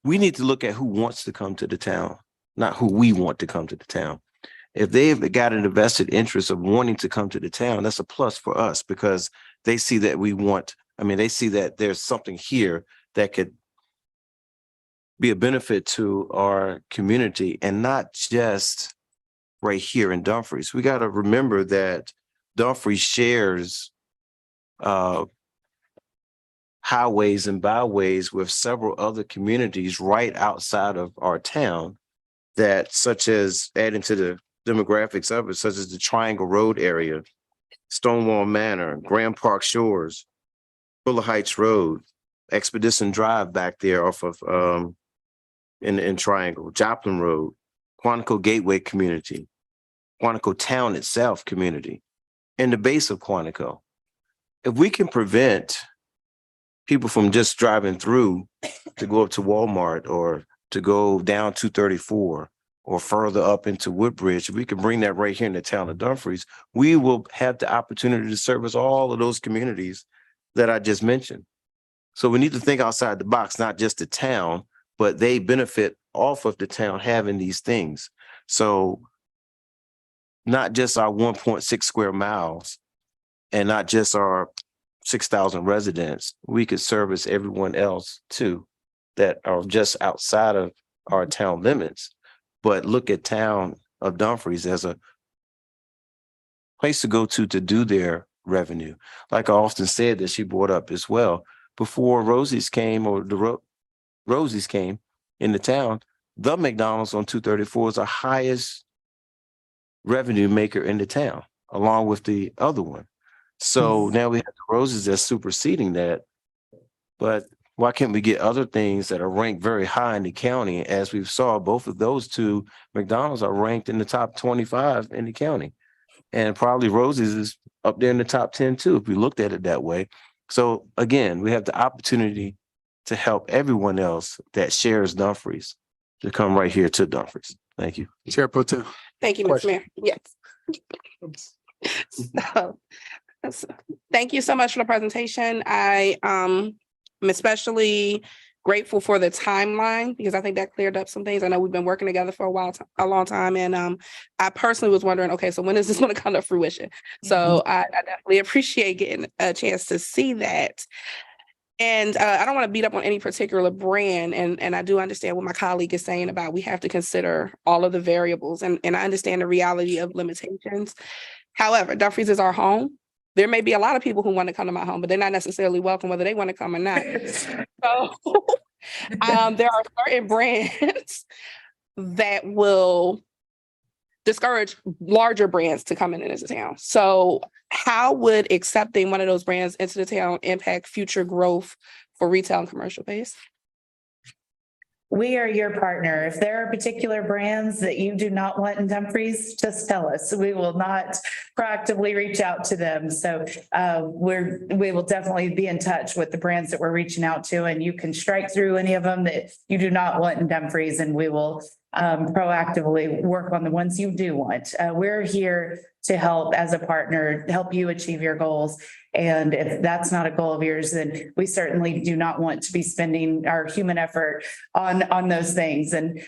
we need to look at who wants to come to the town, not who we want to come to the town. if they've got an invested interest of wanting to come to the town, that's a plus for us because they see that they see that there's something here that could be a benefit to our community and not just right here in Dumfries. We got to remember that Dumfries shares highways and byways with several other communities right outside of our town that, such as adding to the demographics of it, such as the Triangle Road area, Stonewall Manor, Grand Park Shores, Fuller Heights Road, Expedition Drive back there off of in Triangle, Joplin Road, Quantico Gateway community, Quantico Town itself community, and the base of Quantico. If we can prevent people from just driving through to go up to Walmart or to go down 234 or further up into Woodbridge, if we can bring that right here in the town of Dumfries, we will have the opportunity to service all of those communities that I just mentioned. So we need to think outside the box, not just the town, but they benefit off of the town having these things. So not just our 1.6 square miles and not just our 6,000 residents, we could service everyone else too that are just outside of our town limits, but look at town of Dumfries as a place to go to do their revenue. Like I often said that she brought up as well, before Rosie's came or the Rosie's came in the town, the McDonald's on 234 is the highest revenue maker in the town, along with the other one. So now we have the Roses that's superseding that. But why can't we get other things that are ranked very high in the county? As we saw, both of those two McDonald's are ranked in the top 25 in the county. And probably Rosie's is up there in the top 10 too, if we looked at it that way. So again, we have the opportunity to help everyone else that shares Dumfries to come right here to Dumfries. Thank you. Chair Pro Tem. Thank you, Mr. Mayor. Yes. So, thank you so much for the presentation. I am especially grateful for the timeline because I think that cleared up some things. I know we've been working together for a long time. And I personally was wondering, okay, so when is this going to come to fruition? So I definitely appreciate getting a chance to see that. And I don't want to beat up on any particular brand. And I do understand what my colleague is saying about we have to consider all of the variables. And I understand the reality of limitations. However, Dumfries is our home. There may be a lot of people who want to come to my home, but they're not necessarily welcome whether they want to come or not. So there are certain brands that will discourage larger brands to come into the town. So how would accepting one of those brands into the town impact future growth for retail and commercial base? We are your partner. If there are particular brands that you do not want in Dumfries, just tell us. We will not proactively reach out to them. So we will definitely be in touch with the brands that we're reaching out to, and you can strike through any of them that you do not want in Dumfries, and we will proactively work on the ones you do want. We're here to help as a partner, help you achieve your goals. And if that's not a goal of yours, then we certainly do not want to be spending our human effort on those things. And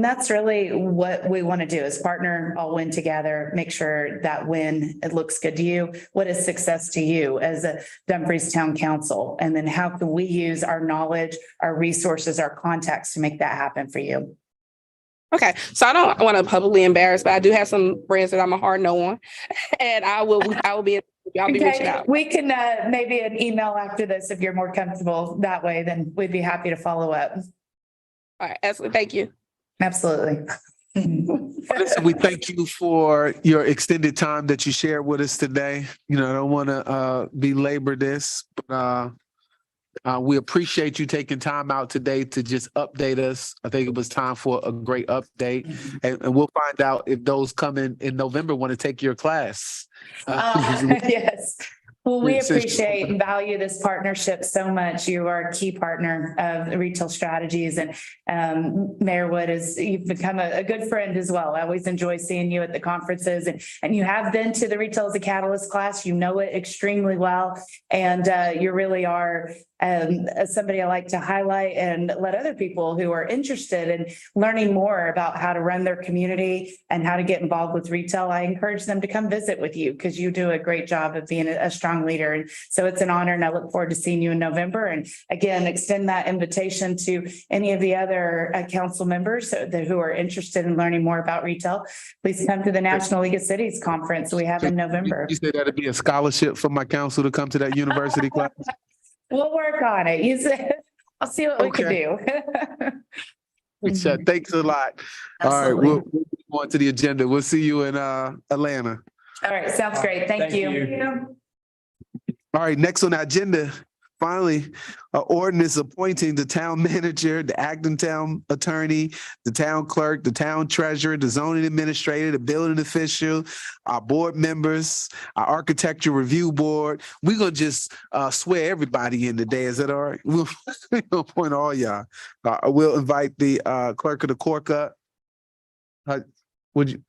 that's really what we want to do is partner, all win together, make sure that when it looks good to you, what is success to you as a Dumfries Town Council? And then how can we use our knowledge, our resources, our contacts to make that happen for you? Okay, so I don't want to publicly embarrass, but I do have some brands that I'm a hard no on, and I'll be reaching out. We can maybe an email after this if you're more comfortable that way, then we'd be happy to follow up. All right, excellent. Thank you. Absolutely. Listen, we thank you for your extended time that you shared with us today. You know, I don't want to belabor this, but we appreciate you taking time out today to just update us. I think it was time for a great update, and we'll find out if those coming in November want to take your class. Yes. Well, we Since- appreciate and value this partnership so much. You are a key partner of the Retail Strategies, and Mayor Wood you've become a good friend as well. I always enjoy seeing you at the conferences, and you have been to the Retail as a Catalyst class. You know it extremely well, and you really are somebody I like to highlight and let other people who are interested in learning more about how to run their community and how to get involved with retail. I encourage them to come visit with you because you do a great job of being a strong leader. And so it's an honor, and I look forward to seeing you in November. And again, extend that invitation to any of the other council members who are interested in learning more about retail. Please come to the National League of Cities Conference we have in November. You said that'd be a scholarship for my council to come to that university class? We'll work on it. You said, I'll see what we can do. Thanks a lot. All right, we'll move on to the agenda. We'll see you in Atlanta. All right, sounds great. Thank you. All right, next on the agenda, finally, ordinance appointing the town manager, the acting town attorney, the town clerk, the town treasurer, the zoning administrator, the building official, our board members, our architecture review board. We're gonna just swear everybody in today. Is that all right? We'll appoint all y'all. We'll invite the clerk of the court up. Would you?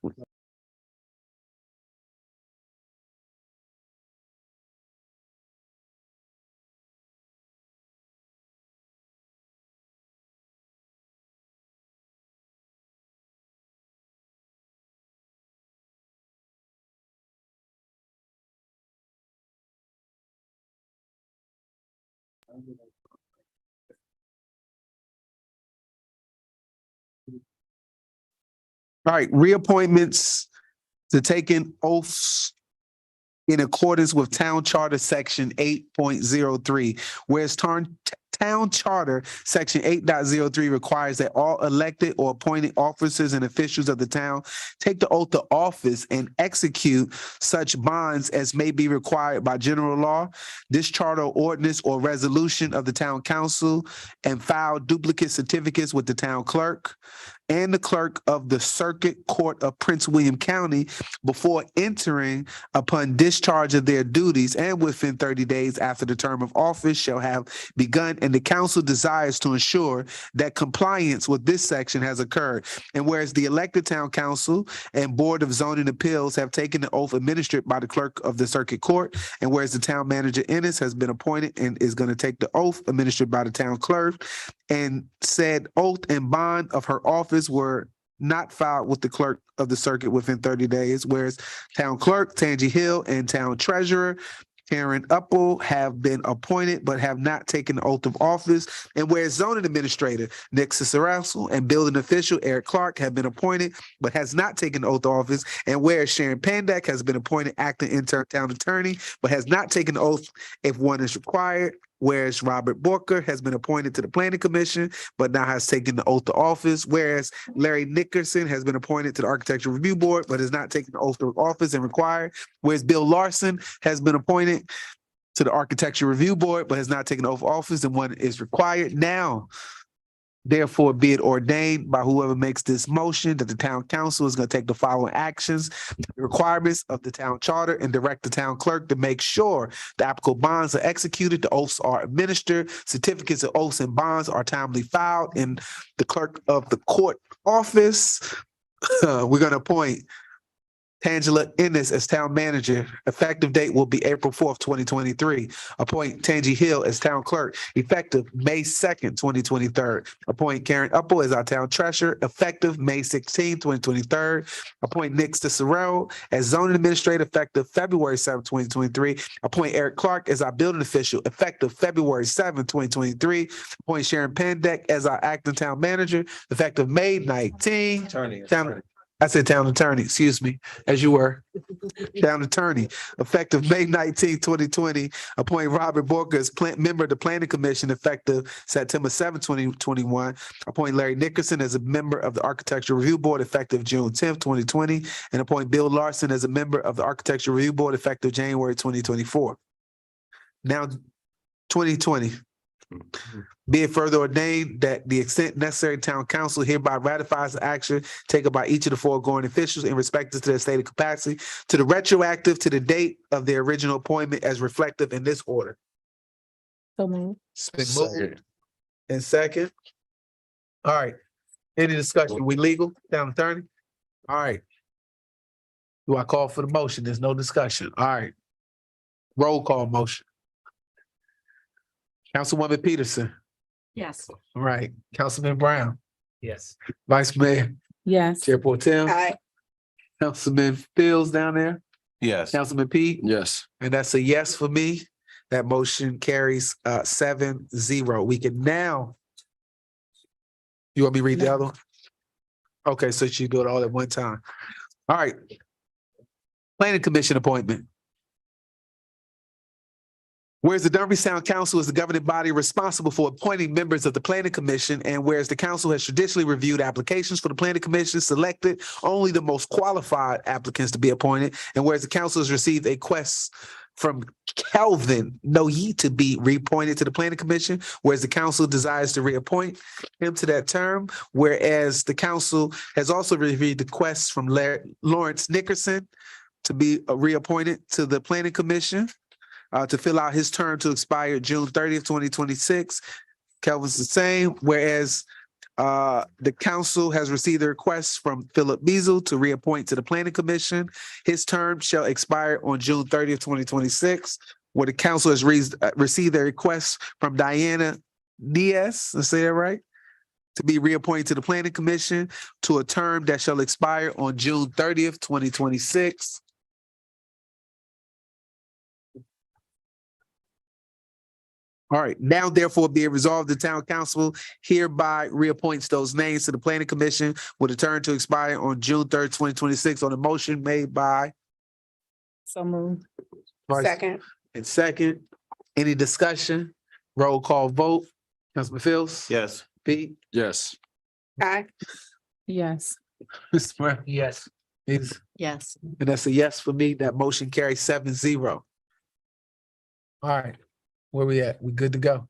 All right, reappointments to taking oaths in accordance with Town Charter Section 8.03, whereas Town Charter Section 8.03 requires that all elected or appointed officers and officials of the town take the oath of office and execute such bonds as may be required by general law, this charter ordinance or resolution of the town council, and file duplicate certificates with the town clerk and the clerk of the Circuit Court of Prince William County before entering upon discharge of their duties and within 30 days after the term of office shall have begun, and the council desires to ensure that compliance with this section has occurred. And whereas the elected town council and board of zoning appeals have taken the oath administered by the clerk of the Circuit Court, and whereas the town manager Ennis has been appointed and is going to take the oath administered by the town clerk, and said oath and bond of her office were not filed with the clerk of the circuit within 30 days, whereas town clerk Tangi Hill and town treasurer Karen Uppel have been appointed but have not taken the oath of office, and whereas zoning administrator Nick Cicero and building official Eric Clark have been appointed but has not taken the oath of office, and whereas Sharon Pandak has been appointed acting intern town attorney but has not taken the oath if one is required, whereas Robert Borker has been appointed to the Planning Commission, but now has taken the oath of office, whereas Larry Nickerson has been appointed to the Architectural Review Board, but has not taken the oath of office and required, whereas Bill Larson has been appointed to the Architectural Review Board, but has not taken the oath of office and one is required. Now, therefore, be it ordained by whoever makes this motion that the town council is going to take the following actions, the requirements of the town charter, and direct the town clerk to make sure the applicable bonds are executed, the oaths are administered, certificates of oaths and bonds are timely filed in the clerk of the court office. We're going to appoint Tangela Ennis as town manager. Effective date will be April 4th, 2023. Appoint Tangi Hill as town clerk, effective May 2nd, 2023. Appoint Karen Uppel as our town treasurer, effective May 16th, 2023. Appoint Nick Cicero as zoning administrator, effective February 7th, 2023. Appoint Eric Clark as our building official, effective February 7th, 2023. Appoint Sharon Pandek as our acting town manager, effective May 19th. I said town attorney, excuse me, as you were. Town attorney, effective May 19th, 2020. Appoint Robert Borker as member of the Planning Commission, effective September 7th, 2021. Appoint Larry Nickerson as a member of the Architectural Review Board, effective June 10th, 2020. And appoint Bill Larson as a member of the Architectural Review Board, effective January 2024. Now, 2020. Be it further ordained that the extent necessary, town council hereby ratifies the action taken by each of the foregoing officials in respect to their stated capacity to the retroactive to the date of their original appointment as reflective in this order. So moved. It's been moved and second. All right. Any discussion? We legal, town attorney? All right. Do I call for the motion? There's no discussion. All right. Roll call motion. Councilwoman Peterson. Yes. All right. Councilman Brown. Yes. Vice Mayor. Yes. Chair Pro Tem. Aye. Councilman Fields down there. Yes. Councilman Pete. Yes. And that's a yes for me. That motion carries 7-0. We can now. You want me to read the other one? Okay, so you do it all at one time. All right. Planning Commission appointment. Whereas the Dumfries Town Council is the governing body responsible for appointing members of the Planning Commission, and whereas the council has traditionally reviewed applications for the Planning Commission, selected only the most qualified applicants to be appointed, and whereas the council has received a request from Kelvin Noye to be reappointed to the Planning Commission, whereas the council desires to reappoint him to that term, whereas the council has also reviewed the requests from Lawrence Nickerson to be reappointed to the Planning Commission. To fill out his term to expire June 30th, 2026. Kelvin's the same, whereas the council has received a request from Philip Beazle to reappoint to the Planning Commission. His term shall expire on June 30th, 2026. Where the council has received a request from Diana Diaz, let's say that right, to be reappointed to the Planning Commission to a term that shall expire on June 30th, 2026. All right, now therefore be it resolved, the town council hereby reappoints those names to the Planning Commission with a term to expire on June 3rd, 2026 on a motion made by So moved. Second. and second. Any discussion? Roll call vote. Councilman Fields? Yes. Pete? Yes. Aye. Yes. Mr. Brown? Yes. And Yes. that's a yes for me. That motion carries 7-0. All right, where we at? We good to go?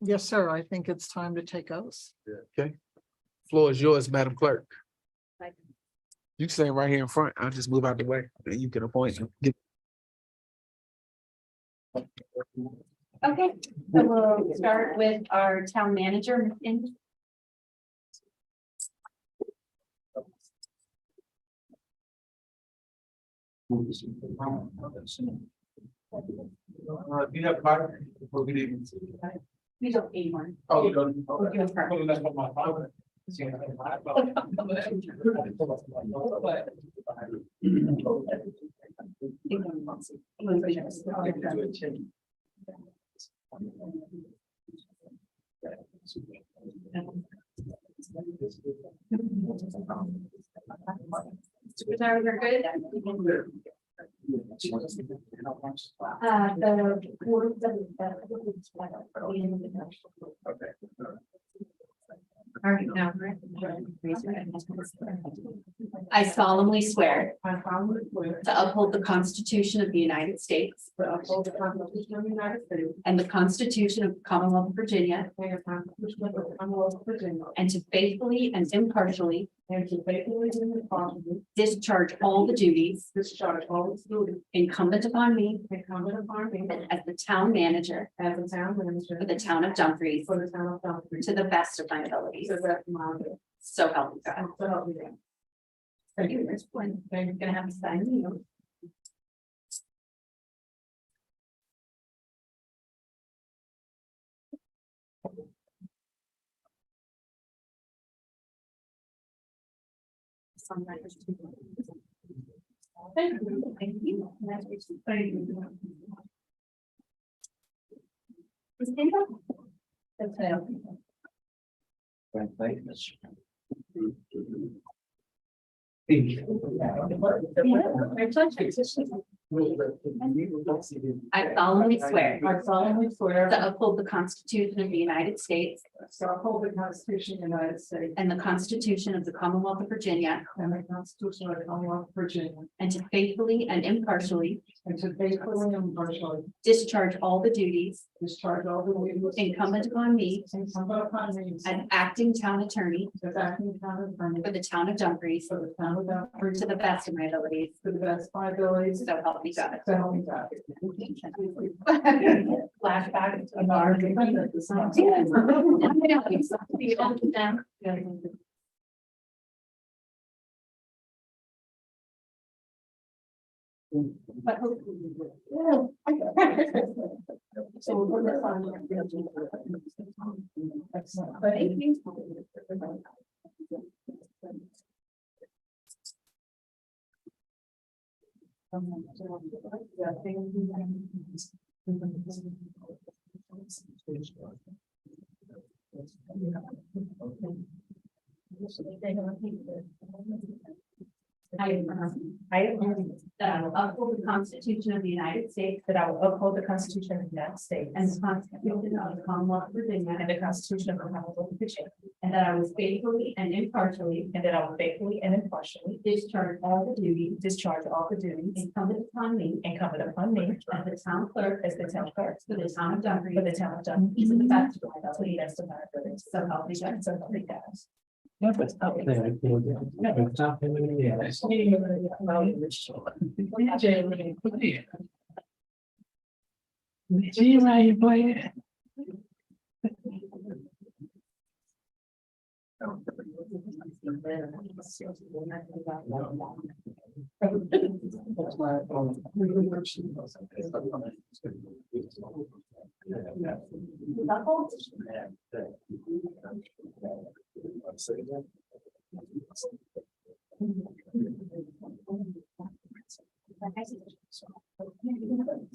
Yes, sir. I think it's time to take oaths. Okay. Floor is yours, Madam Clerk. You can stay right here in front. I'll just move out the way and you can appoint him. Okay, so we'll start with our town manager. You have five, or we didn't. We don't need one. Oh, you don't. We'll give her. Supervisor, you're good? All right, now. I solemnly swear to uphold the Constitution of the United States and the Constitution of the Commonwealth of Virginia, and to faithfully and impartially discharge all the duties incumbent upon me as the town manager for the town of Dumfries to the best of my abilities. So help me God. Here's one. You're gonna have to sign me. Thank you. Thank you. I solemnly swear. I solemnly swear. To uphold the Constitution of the United States. To uphold the Constitution of the United States. And the Constitution of the Commonwealth of Virginia. And the Constitution of the Commonwealth of Virginia. And to faithfully and impartially. And to faithfully and impartially. Discharge all the duties. Discharge all the duties. Incumbent upon me. Incumbent upon me. As acting town attorney. As acting town attorney. For the town of Dumfries. For the town of Dumfries. To the best of my abilities. To the best of my abilities. So help me God. So help me God. Flashback to our. But hopefully. So we're gonna find. Thank you. I affirm that I will uphold the Constitution of the United States. That I will uphold the Constitution of the United States. And the Constitution of the Commonwealth of Virginia. And the Constitution of the Commonwealth of Virginia. And that I will faithfully and impartially. And that I will faithfully and impartially. Discharge all the duties. Discharge all the duties. Incumbent upon me. Incumbent upon me. As the town clerk. As the town clerk. For the town of Dumfries. For the town of Dumfries. To the best of my ability. Best of my ability. So help me God. So help me God.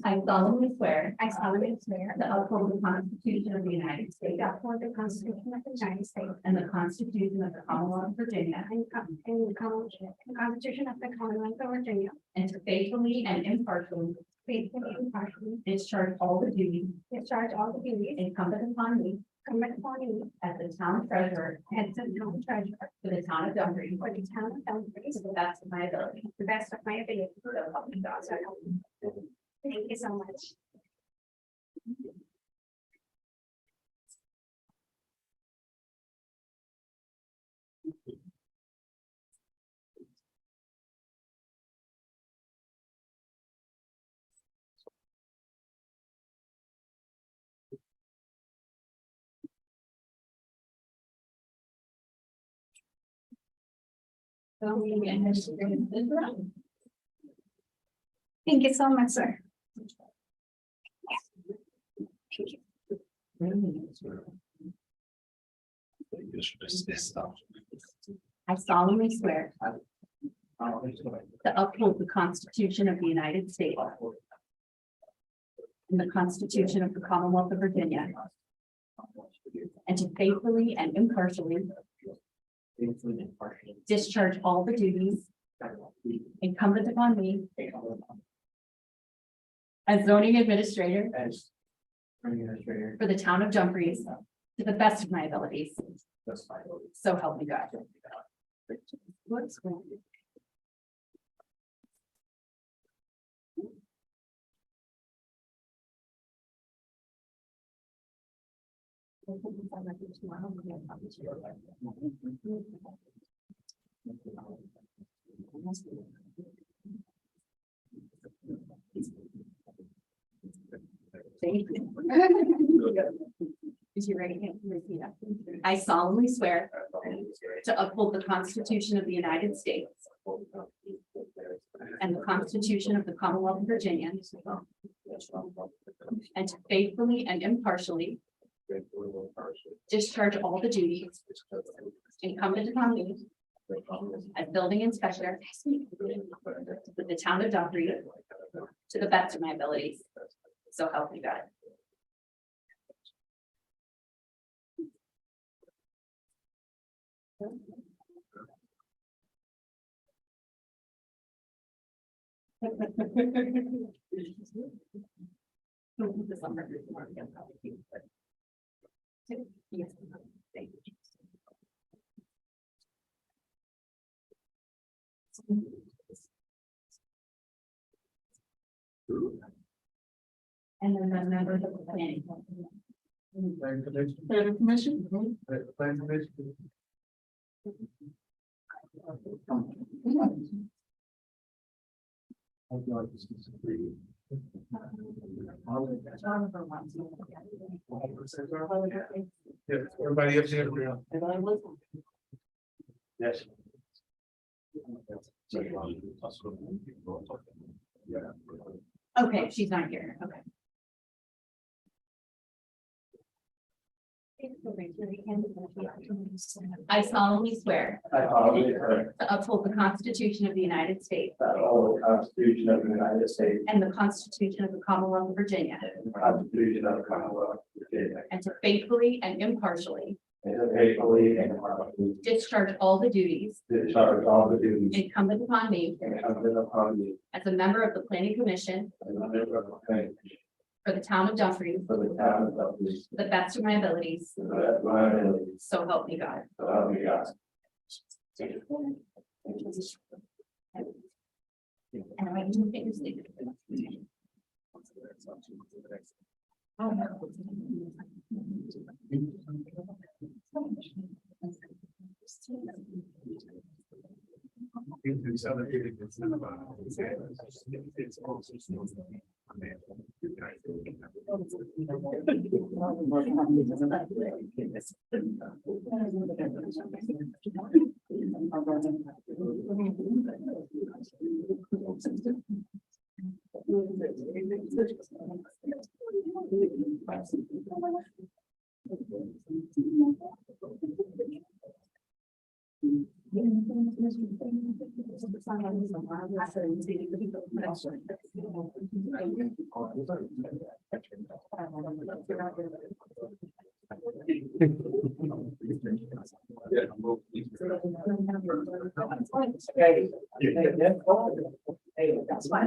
I solemnly swear. I solemnly swear. To uphold the Constitution of the United States. To uphold the Constitution of the United States. And the Constitution of the Commonwealth of Virginia. And the Constitution of the Commonwealth of Virginia. And to faithfully and impartially. Faithfully and impartially. Discharge all the duties. Discharge all the duties. Incumbent upon me. Incumbent upon me. As the town treasurer. As the town treasurer. For the town of Dumfries. For the town of Dumfries. To the best of my ability. To the best of my ability. So help me God. So help me. Thank you so much. Thank you so much, sir. Thank you. I solemnly swear. To uphold the Constitution of the United States. And the Constitution of the Commonwealth of Virginia. And to faithfully and impartially. Discharge all the duties. Incumbent upon me. As zoning administrator. For the town of Dumfries. To the best of my abilities. So help me God. Thank you. Is your right hand, repeat after me. I solemnly swear. To uphold the Constitution of the United States. And the Constitution of the Commonwealth of Virginia. And to faithfully and impartially. Discharge all the duties. Incumbent upon me. As building inspector. With the town of Dumfries. To the best of my abilities. So help me God. And then the members of the planning. Planning commission. Planning commission. Yeah, everybody up there. Yes. Okay, she's not here, okay. I solemnly swear. To uphold the Constitution of the United States. The Constitution of the United States. And the Constitution of the Commonwealth of Virginia. And the Constitution of the Commonwealth of Virginia. And to faithfully and impartially. And to faithfully and impartially. Discharge all the duties. Discharge all the duties. Incumbent upon me. Incumbent upon me. As a member of the Planning Commission. As a member of the Planning Commission. For the town of Dumfries. For the town of Dumfries. To the best of my abilities. To the best of my abilities. So help me God. So help me God. And I do think it's legal. That's why.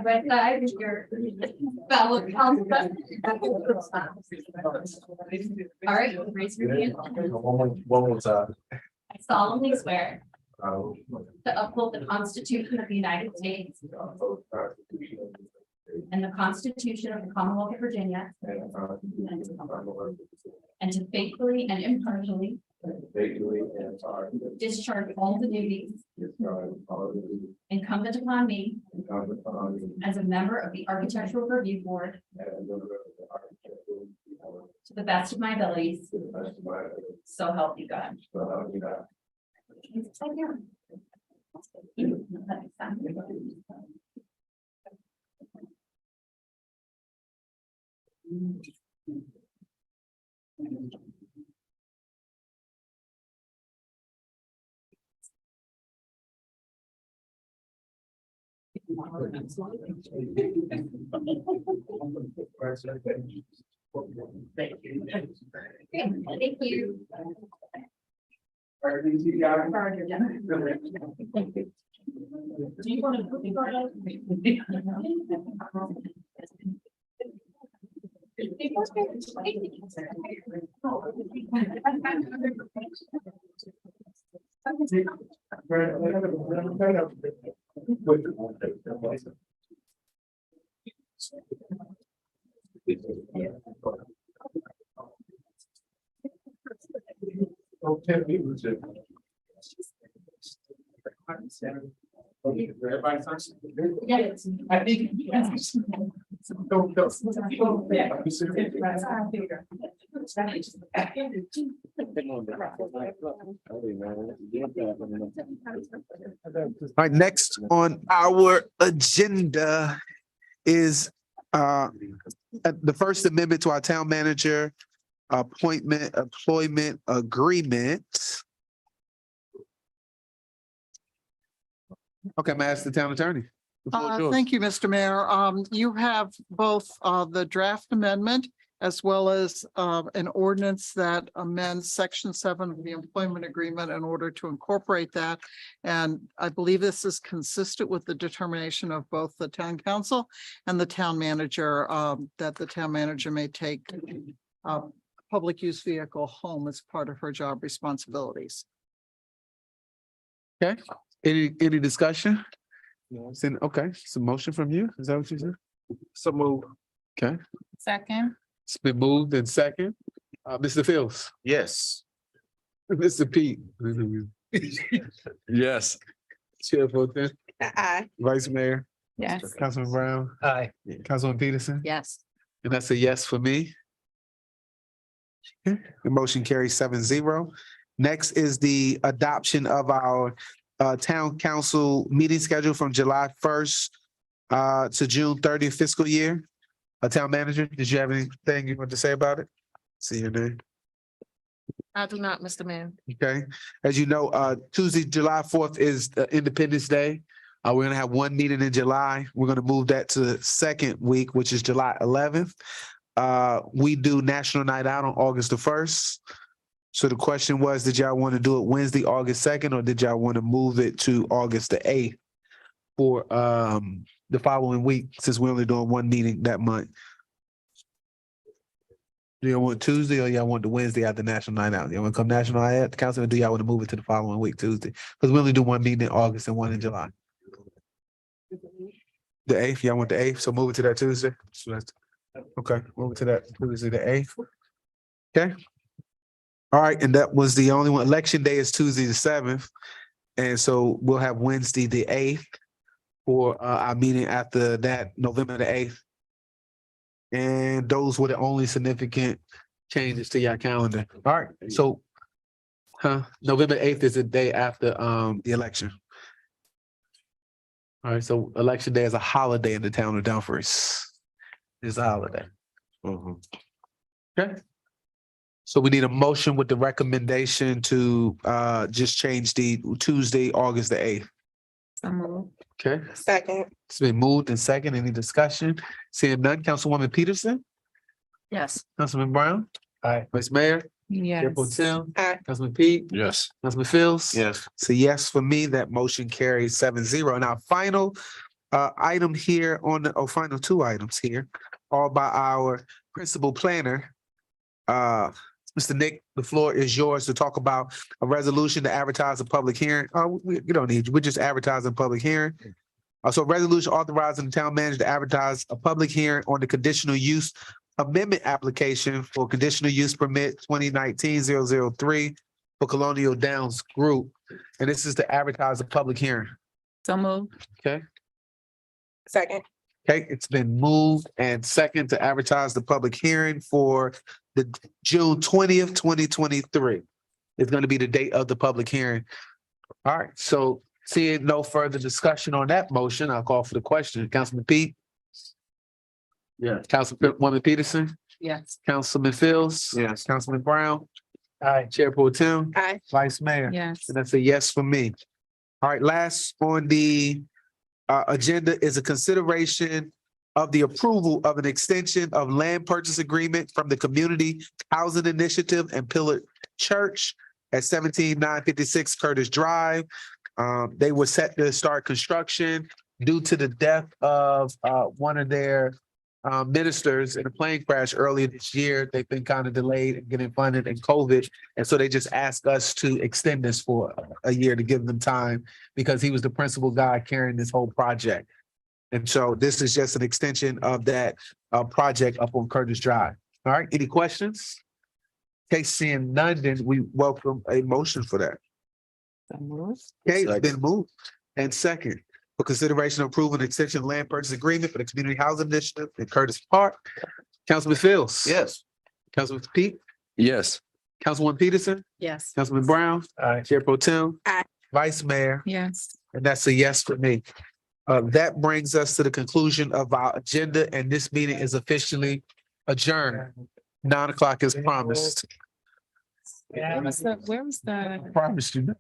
Red side, your fellow council. All right, raise your hand. One more time. I solemnly swear to uphold the Constitution of the United States and the Constitution of the Commonwealth of Virginia, and to faithfully and impartially discharge all the duties incumbent upon me as a member of the Architectural Review Board to the best of my abilities. So help me God. Thank you. Do you want Yes, I think. All right, next on our agenda is the First Amendment to our town manager employment agreement. Okay, I'm ask the town attorney. The floor is yours. Thank you, Mr. Mayor. You have both the draft amendment as well as an ordinance that amends section 7 of the employment agreement in order to incorporate that. And I believe this is consistent with the determination of both the town council and the town manager, that the town manager may take a public use vehicle home as part of her job responsibilities. Okay, any discussion? Okay, it's a motion from you. Is that what you said? So move. Okay, Second. it's been moved and second. Mr. Fields, Yes. Mr. Pete. Yes. Chair Fulton, Aye. Vice Mayor, Yes. Councilman Brown, Aye. Councilman Peterson. Yes. And that's a yes for me. Okay, the motion carries 7-0. Next is the adoption of our town council meeting schedule from July 1st to June 30th fiscal year. Town manager, did you have anything you want to say about it? See your name. I do not, Mr. Mayor. Okay, as you know, Tuesday, July 4th is Independence Day. We're gonna have one meeting in July. We're gonna move that to the second week, which is July 11th. We do National Night Out on August the 1st. So the question was, did y'all want to do it Wednesday, August 2nd, or did y'all want to move it to August the 8th for the following week, since we're only doing one meeting that month? Do y'all want Tuesday or y'all want the Wednesday after National Night Out? Y'all want to come National Night Out, Councilman, do y'all want to move it to the following week, Tuesday? Because we only do one meeting in August and one in July. The 8th, y'all want the 8th, so move it to that Tuesday? Okay, move it to that Tuesday, the 8th. Okay. All right, and that was the only one. Election Day is Tuesday, the 7th. And so we'll have Wednesday, the 8th for our meeting after that, November the 8th. And those were the only significant changes to your calendar. All right, so November 8th is the day after the election. All right, so Election Day is a holiday in the town of Dumfries. It's a holiday. Okay. So we need a motion with the recommendation to just change the Tuesday, August the 8th. So moved. Okay, Second. it's been moved and second. Any discussion? Seeing none, Councilwoman Peterson, Yes. Councilman Brown. Aye. Vice Mayor. Yes. Chair Pro Tem, Aye. Councilman Pete. Yes. Councilman Fields. Yes. So yes for me, that motion carries 7-0. And our final item here on the, final two items here, all by our principal planner. Mr. Nick, the floor is yours to talk about a resolution to advertise a public hearing. We don't need you. We're just advertising a public hearing. So resolution authorizing the town manager to advertise a public hearing on the conditional use amendment application for conditional use permit 2019-003 for Colonial Downs Group. And this is to advertise a public hearing. So moved. Okay. Second. Okay, it's been moved and second to advertise the public hearing for the June 20th, 2023. It's going to be the date of the public hearing. All right, so seeing no further discussion on that motion, I'll call for the question. Councilman Pete? Yes. Councilwoman Peterson? Yes. Councilman Fields? Yes. Councilman Brown? Aye. Chair Pro Tem? Aye. Vice Mayor? Yes. And that's a yes for me. All right, last on the agenda is a consideration of the approval of an extension of land purchase agreement from the Community Housing Initiative and Pillar Church at 17956 Curtis Drive. They were set to start construction due to the death of one of their ministers in a plane crash earlier this year. They've been kind of delayed in getting funded and COVID. And so they just asked us to extend this for a year to give them time because he was the principal guy carrying this whole project. And so this is just an extension of that project up on Curtis Drive. All right, any questions? Okay, seeing none, then we welcome a motion for that. Okay, it's been moved and second for consideration of approval and extension of land purchase agreement for the Community Housing Initiative in Curtis Park. Councilman Fields. Yes. Councilman Pete. Yes. Councilwoman Peterson. Yes. Councilman Brown. Aye. Chair Pro Tem. Aye. Vice Mayor. Yes. And that's a yes for me. That brings us to the conclusion of our agenda, and this meeting is officially adjourned. 9 o'clock is promised. Where was the? Promised you.